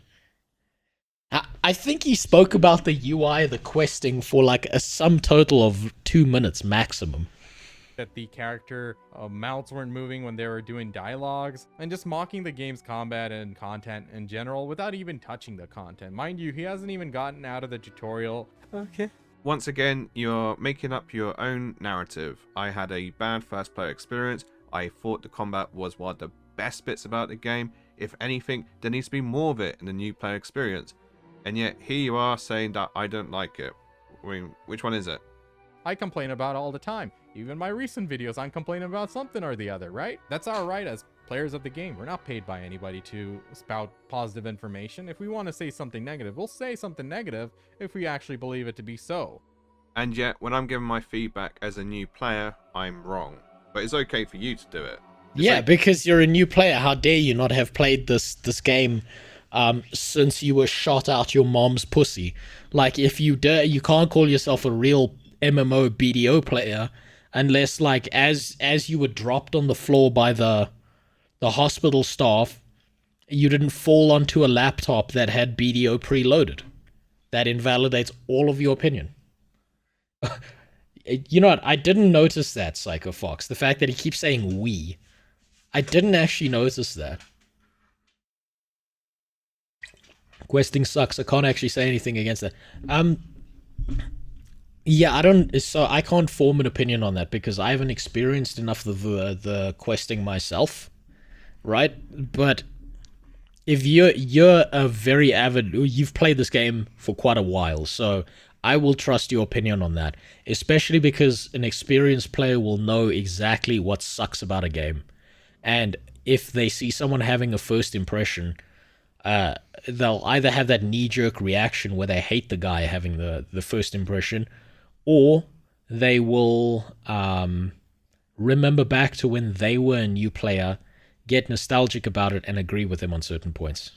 Speaker 1: I think he spoke about the UI, the questing, for like a sum total of 2 minutes maximum.
Speaker 2: That the character mouths weren't moving when they were doing dialogues, and just mocking the game's combat and content in general without even touching the content. Mind you, he hasn't even gotten out of the tutorial. Okay.
Speaker 3: Once again, you're making up your own narrative. I had a bad first player experience. I thought the combat was one of the best bits about the game. If anything, there needs to be more of it in the new player experience. And yet, here you are saying that I don't like it. I mean, which one is it?
Speaker 2: I complain about it all the time. Even my recent videos, I'm complaining about something or the other, right? That's our right as players of the game. We're not paid by anybody to spout positive information. If we want to say something negative, we'll say something negative if we actually believe it to be so.
Speaker 3: And yet, when I'm giving my feedback as a new player, I'm wrong. But it's okay for you to do it.
Speaker 1: Yeah, because you're a new player. How dare you not have played this game since you were shot out your mom's pussy? Like, if you dare, you can't call yourself a real MMO BDO player unless, like, as you were dropped on the floor by the hospital staff, you didn't fall onto a laptop that had BDO preloaded. That invalidates all of your opinion. You know what? I didn't notice that, Psycho Fox. The fact that he keeps saying we. I didn't actually notice that. Questing sucks. I can't actually say anything against that. Yeah, I can't form an opinion on that because I haven't experienced enough of the questing myself, right? But if you're a very avid, you've played this game for quite a while, so I will trust your opinion on that, especially because an experienced player will know exactly what sucks about a game. And if they see someone having a first impression, they'll either have that knee-jerk reaction where they hate the guy having the first impression, or they will remember back to when they were a new player, get nostalgic about it, and agree with them on certain points.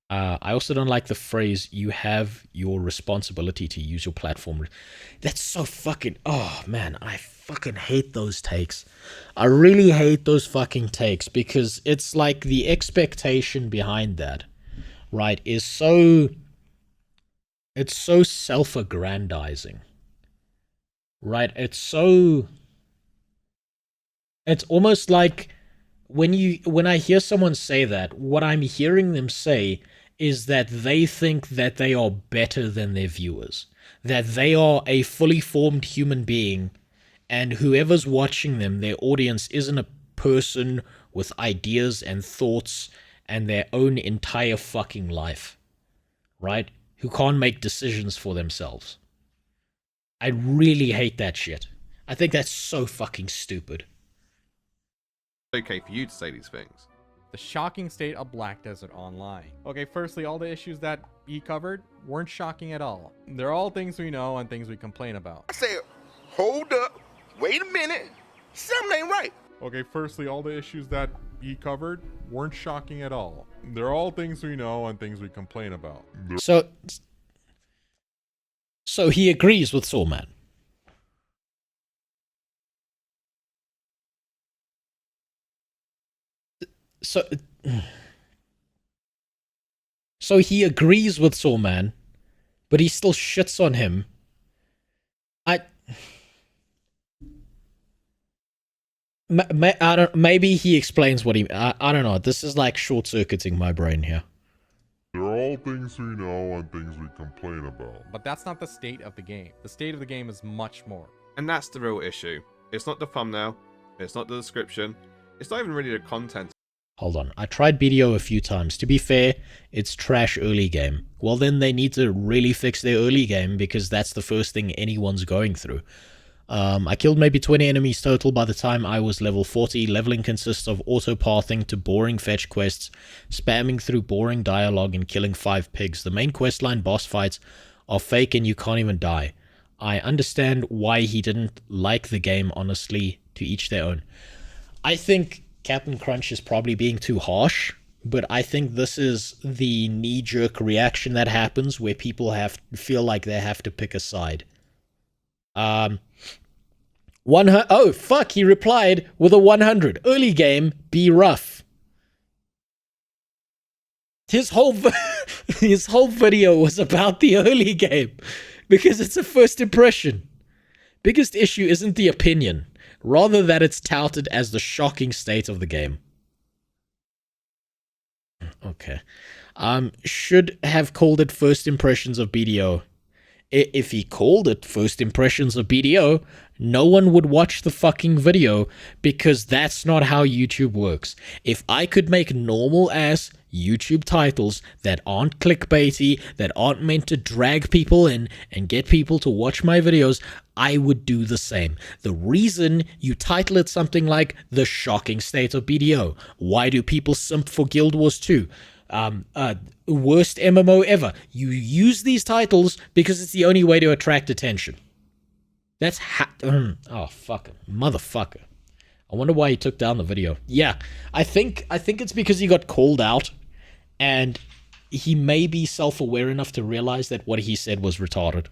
Speaker 1: I also don't like the phrase, you have your responsibility to use your platform. That's so fucking... Oh, man, I fucking hate those takes. I really hate those fucking takes because it's like the expectation behind that, right, is so... It's so self-aggrandizing, right? It's so... It's almost like when I hear someone say that, what I'm hearing them say is that they think that they are better than their viewers, that they are a fully formed human being, and whoever's watching them, their audience, isn't a person with ideas and thoughts and their own entire fucking life, right? Who can't make decisions for themselves. I really hate that shit. I think that's so fucking stupid.
Speaker 3: It's okay for you to say these things.
Speaker 2: The shocking state of Black Desert Online. Okay, firstly, all the issues that he covered weren't shocking at all. They're all things we know and things we complain about.
Speaker 7: I said, hold up, wait a minute, something ain't right.
Speaker 2: Okay, firstly, all the issues that he covered weren't shocking at all. They're all things we know and things we complain about.
Speaker 1: So he agrees with Sawman. So he agrees with Sawman, but he still shits on him. Maybe he explains what he... I don't know. This is like short-circuiting my brain here.
Speaker 8: They're all things we know and things we complain about.
Speaker 2: But that's not the state of the game. The state of the game is much more.
Speaker 3: And that's the real issue. It's not the thumbnail. It's not the description. It's not even really the content.
Speaker 1: Hold on. I tried BDO a few times. To be fair, it's trash early game. Well, then they need to really fix their early game because that's the first thing anyone's going through. I killed maybe 20 enemies total by the time I was level 40. Leveling consists of auto-pathing to boring fetch quests, spamming through boring dialogue, and killing 5 pigs. The main questline boss fights are fake and you can't even die. I understand why he didn't like the game, honestly, to each their own. I think Captain Crunch is probably being too harsh, but I think this is the knee-jerk reaction that happens where people feel like they have to pick a side. Oh, fuck, he replied with a 100. Early game, be rough. His whole... His whole video was about the early game because it's a first impression. Biggest issue isn't the opinion, rather that it's touted as the shocking state of the game. Okay. Should have called it first impressions of BDO. If he called it first impressions of BDO, no one would watch the fucking video because that's not how YouTube works. If I could make normal ass YouTube titles that aren't clickbaity, that aren't meant to drag people in and get people to watch my videos, I would do the same. The reason you title it something like The Shocking State of BDO, why do people simp for Guild Wars 2? Worst MMO ever. You use these titles because it's the only way to attract attention. That's oh fuck, motherfucker. I wonder why he took down the video. Yeah, I think it's because he got called out, and he may be self-aware enough to realize that what he said was retarded.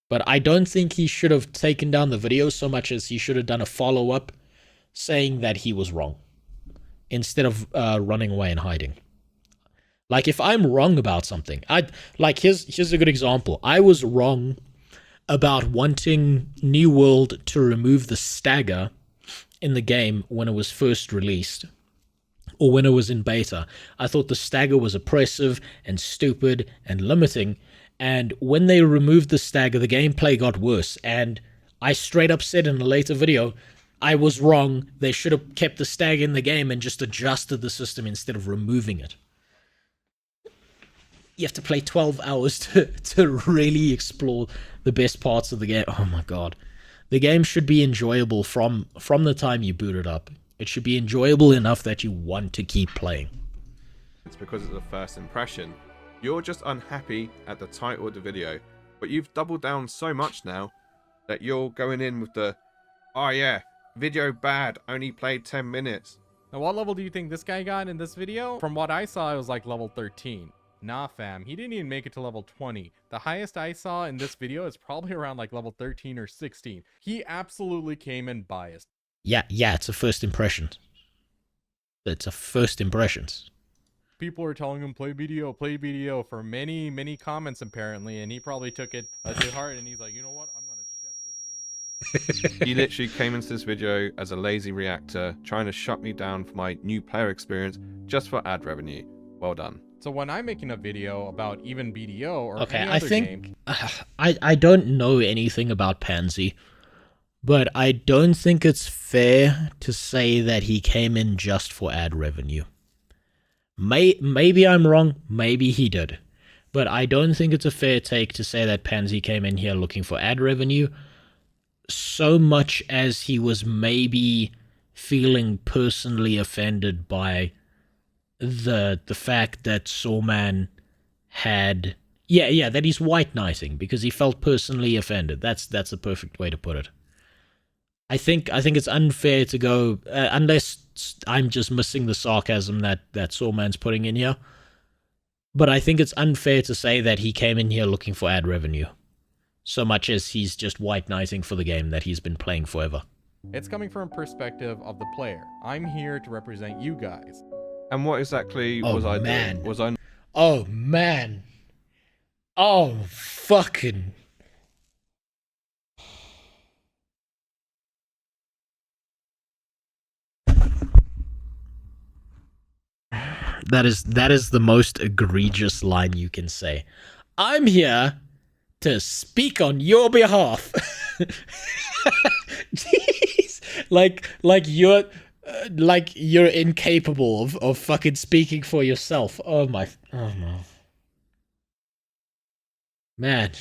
Speaker 1: But I don't think he should have taken down the video so much as he should have done a follow-up saying that he was wrong, instead of running away and hiding. Like, if I'm wrong about something, here's a good example. I was wrong about wanting New World to remove the stagger in the game when it was first released, or when it was in beta. I thought the stagger was oppressive and stupid and limiting, and when they removed the stagger, the gameplay got worse, and I straight up said in a later video, I was wrong, they should have kept the stagger in the game and just adjusted the system instead of removing it. You have to play 12 hours to really explore the best parts of the game. Oh my god. The game should be enjoyable from the time you boot it up. It should be enjoyable enough that you want to keep playing.
Speaker 3: It's because it's a first impression. You're just unhappy at the title of the video, but you've doubled down so much now that you're going in with the, oh yeah, video bad, only played 10 minutes.
Speaker 2: Now, what level do you think this guy got in this video? From what I saw, it was like level 13. Nah, fam, he didn't even make it to level 20. The highest I saw in this video is probably around like level 13 or 16. He absolutely came in biased.
Speaker 1: Yeah, it's a first impression. It's a first impressions.
Speaker 2: People were telling him play BDO for many, many comments apparently, and he probably took it to heart, and he's like, you know what, I'm gonna shut this game down.
Speaker 3: He literally came into this video as a lazy reactor, trying to shut me down for my new player experience just for ad revenue. Well done.
Speaker 2: So when I'm making a video about even BDO or
Speaker 1: okay,
Speaker 2: any
Speaker 1: I
Speaker 2: other
Speaker 1: think
Speaker 2: game,
Speaker 1: I don't know anything about Pansy, but I don't think it's fair to say that he came in just for ad revenue. Maybe I'm wrong, maybe he did, but I don't think it's a fair take to say that Pansy came in here looking for ad revenue so much as he was maybe feeling personally offended by the fact that Sawman had that he's white knighting, because he felt personally offended. That's a perfect way to put it. I think it's unfair to go unless I'm just missing the sarcasm that Sawman's putting in here. But I think it's unfair to say that he came in here looking for ad revenue, so much as he's just white knighting for the game that he's been playing forever.
Speaker 2: it's coming from a perspective of the player. I'm here to represent you guys.
Speaker 3: And what exactly was I doing? Was I...
Speaker 1: Oh, man. Oh, fucking... That is the most egregious line you can say. I'm here to speak on your behalf. Jeez. Like you're incapable of fucking speaking for yourself. Oh no. Man.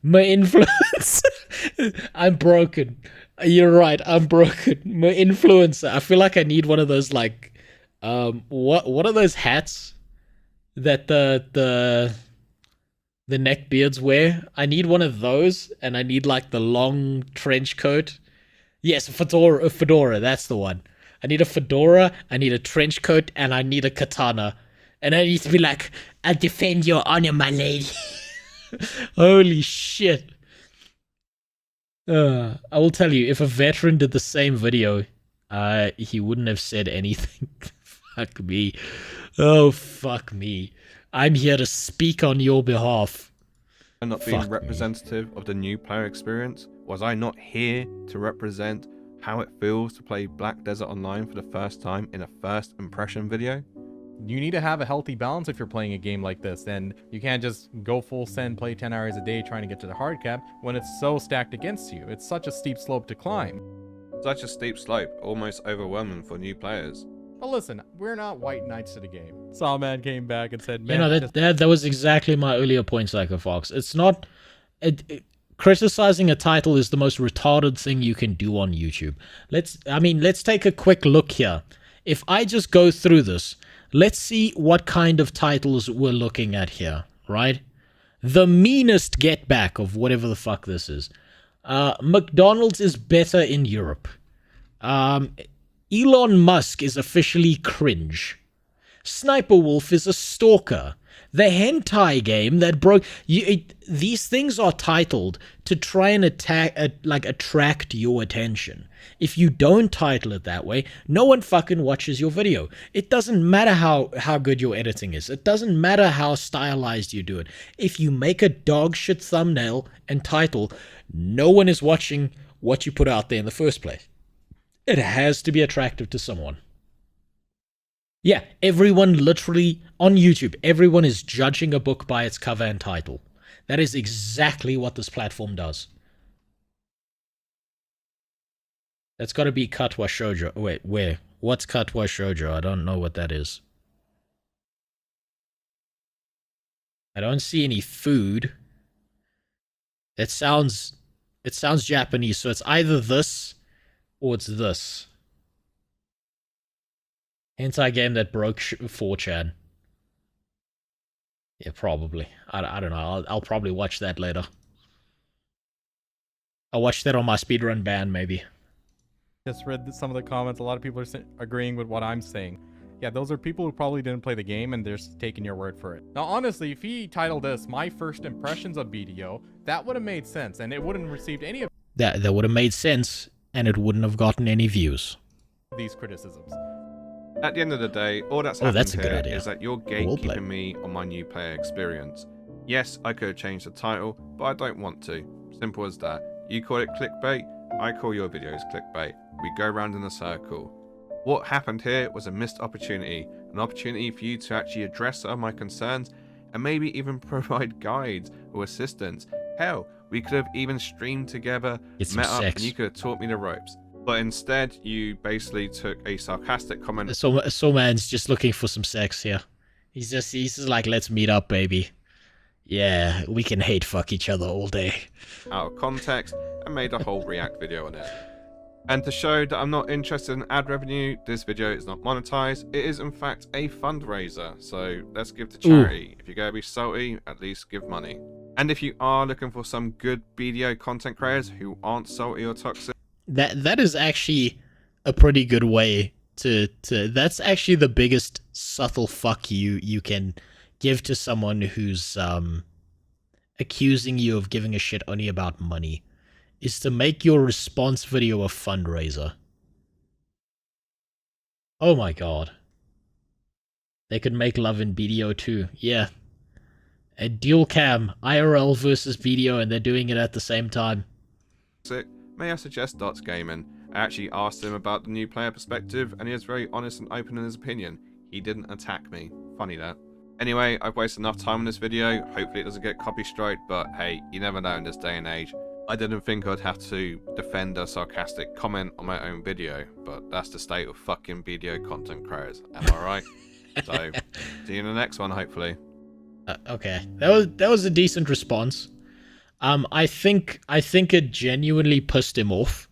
Speaker 1: My influence. I'm broken. You're right, I'm broken. My influencer. I feel like I need one of those like what are those hats that the neckbeards wear? I need one of those, and I need like the long trench coat. Yes, a fedora, that's the one. I need a fedora, I need a trench coat, and I need a katana. And I need to be like, I defend your honor, my lady. Holy shit. I will tell you, if a veteran did the same video, he wouldn't have said anything. Fuck me. Oh, fuck me. I'm here to speak on your behalf.
Speaker 3: I'm not
Speaker 1: Fuck
Speaker 3: being
Speaker 1: me.
Speaker 3: representative of the new player experience? Was I not here to represent how it feels to play Black Desert Online for the first time in a first impression video?
Speaker 2: You need to have a healthy balance if you're playing a game like this, and you can't just go full send, play 10 hours a day trying to get to the hard cap when it's so stacked against you. It's such a steep slope to climb.
Speaker 3: Such a steep slope, almost overwhelming for new players.
Speaker 2: But listen, we're not white knights to the game. Sawman came back and said,
Speaker 1: You
Speaker 2: man,
Speaker 1: know, that was exactly my earlier point, Psycho Fox. It's not... criticizing a title is the most retarded thing you can do on YouTube. Let's take a quick look here. If I just go through this, let's see what kind of titles we're looking at here, right? The meanest get back of whatever the fuck this is. McDonald's is better in Europe. Elon Musk is officially cringe. Sniper Wolf is a stalker. The hentai game that broke... these things are titled to try and attract your attention. If you don't title it that way, no one fucking watches your video. It doesn't matter how good your editing is. It doesn't matter how stylized you do it. If you make a dog shit thumbnail and title, no one is watching what you put out there in the first place. It has to be attractive to someone. Yeah, everyone literally, on YouTube, everyone is judging a book by its cover and title. That is exactly what this platform does. That's got to be Katwa Shoujo. Wait, where? What's Katwa Shoujo? I don't know what that is. I don't see any food. It sounds Japanese, so it's either this or it's this. Hentai game that broke 4chan. Yeah, probably. I don't know. I'll probably watch that later. I'll watch that on my speedrun ban, maybe.
Speaker 2: just read some of the comments. A lot of people are agreeing with what I'm saying. Yeah, those are people who probably didn't play the game and they're just taking your word for it. Now, honestly, if he titled this My First Impressions of BDO, that would have made sense and it wouldn't have received any of
Speaker 1: That would have made sense and it wouldn't have gotten any views.
Speaker 2: these criticisms.
Speaker 3: At the end of the day, all that's
Speaker 1: Oh, that's
Speaker 3: happened
Speaker 1: a good
Speaker 3: here
Speaker 1: idea.
Speaker 3: is that you're
Speaker 1: We'll play.
Speaker 3: gatekeeping me on my new player experience. Yes, I could have changed the title, but I don't want to. Simple as that. You call it clickbait, I call your videos clickbait. We go round in a circle. What happened here was a missed opportunity, an opportunity for you to actually address some of my concerns and maybe even provide guides or assistance. Hell, we could have even streamed together,
Speaker 1: Get some
Speaker 3: met up,
Speaker 1: sex.
Speaker 3: and you could have taught me the ropes. But instead, you basically took a sarcastic comment.
Speaker 1: So man's just looking for some sex here. He's just like, let's meet up, baby. Yeah, we can hate fuck each other all day.
Speaker 3: Out of context and made a whole react video on it. And to show that I'm not interested in ad revenue, this video is not monetized. It is in fact a fundraiser, so let's give to charity. If you're going to be salty, at least give money. And if you are looking for some good BDO content creators who aren't salty or toxic,
Speaker 1: That is actually a pretty good way to that's actually the biggest subtle fuck you can give to someone who's accusing you of giving a shit only about money, is to make your response video a fundraiser. Oh my god. They could make love in BDO too. Yeah. A dual cam, IRL versus BDO, and they're doing it at the same time.
Speaker 3: may I suggest Dots Gaming? I actually asked him about the new player perspective and he was very honest and open in his opinion. He didn't attack me. Funny that. Anyway, I've wasted enough time on this video. Hopefully it doesn't get copy striked, but hey, you never know in this day and age. I didn't think I'd have to defend a sarcastic comment on my own video, but that's the state of fucking video content creators. Am I right? So, see you in the next one, hopefully.
Speaker 1: Okay, that was a decent response. I think it genuinely pissed him off,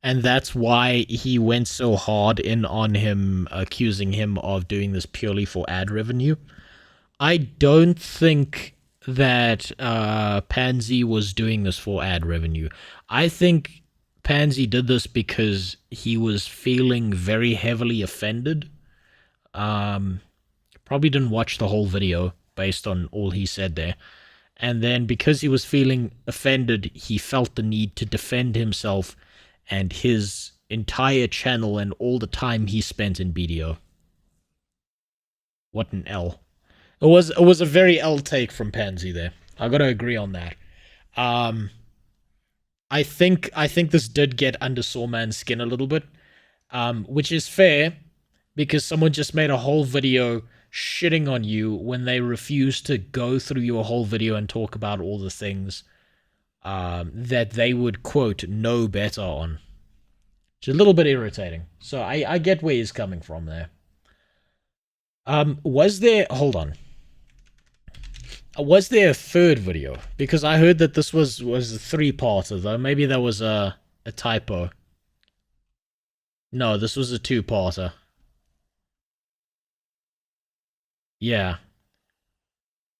Speaker 1: and that's why he went so hard in on him, accusing him of doing this purely for ad revenue. I don't think that Pansy was doing this for ad revenue. I think Pansy did this because he was feeling very heavily offended. Probably didn't watch the whole video based on all he said there. And then because he was feeling offended, he felt the need to defend himself and his entire channel and all the time he spent in BDO. What an L. It was a very L take from Pansy there. I gotta agree on that. I think this did get under Sawman's skin a little bit, which is fair because someone just made a whole video shitting on you when they refused to go through your whole video and talk about all the things that they would, quote, know better on. It's a little bit irritating. So I get where he's coming from there. Was there... Hold on. Was there a third video? Because I heard that this was a three-parter, though. Maybe that was a typo. No, this was a two-parter. Yeah.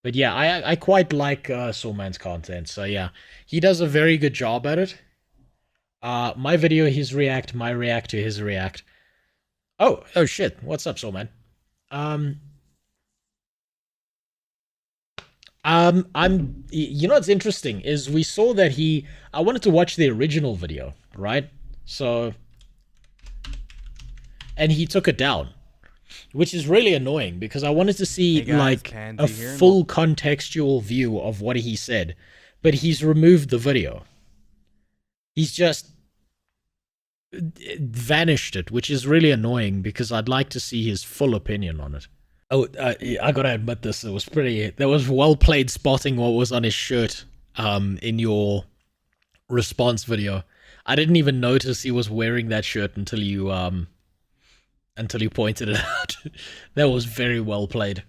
Speaker 1: But yeah, I quite like Sawman's content, so yeah. He does a very good job at it. My video, his react, my react to his react. Oh shit, what's up, Sawman? You know what's interesting is we saw that I wanted to watch the original video, right? So, and he took it down. Which is really annoying because I wanted to see like a full contextual view of what he said, but he's removed the video. He's just vanished it, which is really annoying because I'd like to see his full opinion on it. Oh, I gotta admit this. That was well played spotting what was on his shirt in your response video. I didn't even notice he was wearing that shirt until you pointed it out. That was very well played.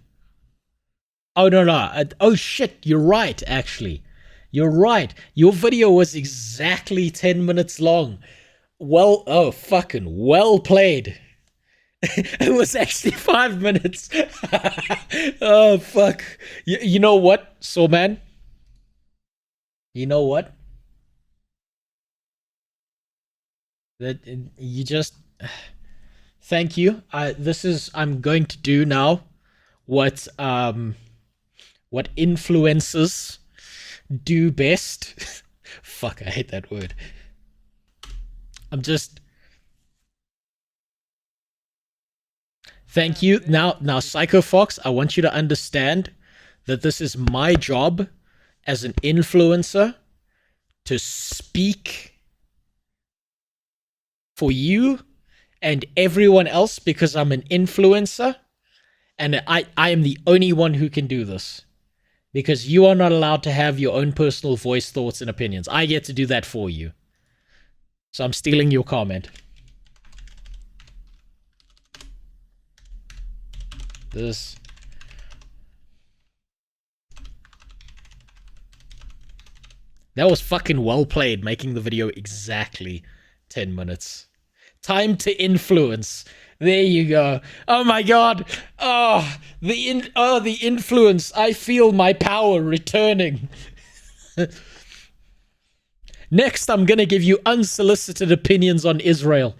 Speaker 1: Oh, no. Oh, shit. You're right, actually. You're right. Your video was exactly 10 minutes long. Fucking well played. It was actually 5 minutes. Oh, fuck. You know what, Sawman? You know what? That you just... Thank you. I'm going to do now what influencers do best. Fuck, I hate that word. Thank you. Now, Psycho Fox, I want you to understand that this is my job as an influencer to speak for you and everyone else because I'm an influencer and I am the only one who can do this because you are not allowed to have your own personal voice, thoughts, and opinions. I get to do that for you. So I'm stealing your comment. That was fucking well played, making the video exactly 10 minutes. Time to influence. There you go. Oh my god. Oh, the influence. I feel my power returning. Next, I'm gonna give you unsolicited opinions on Israel.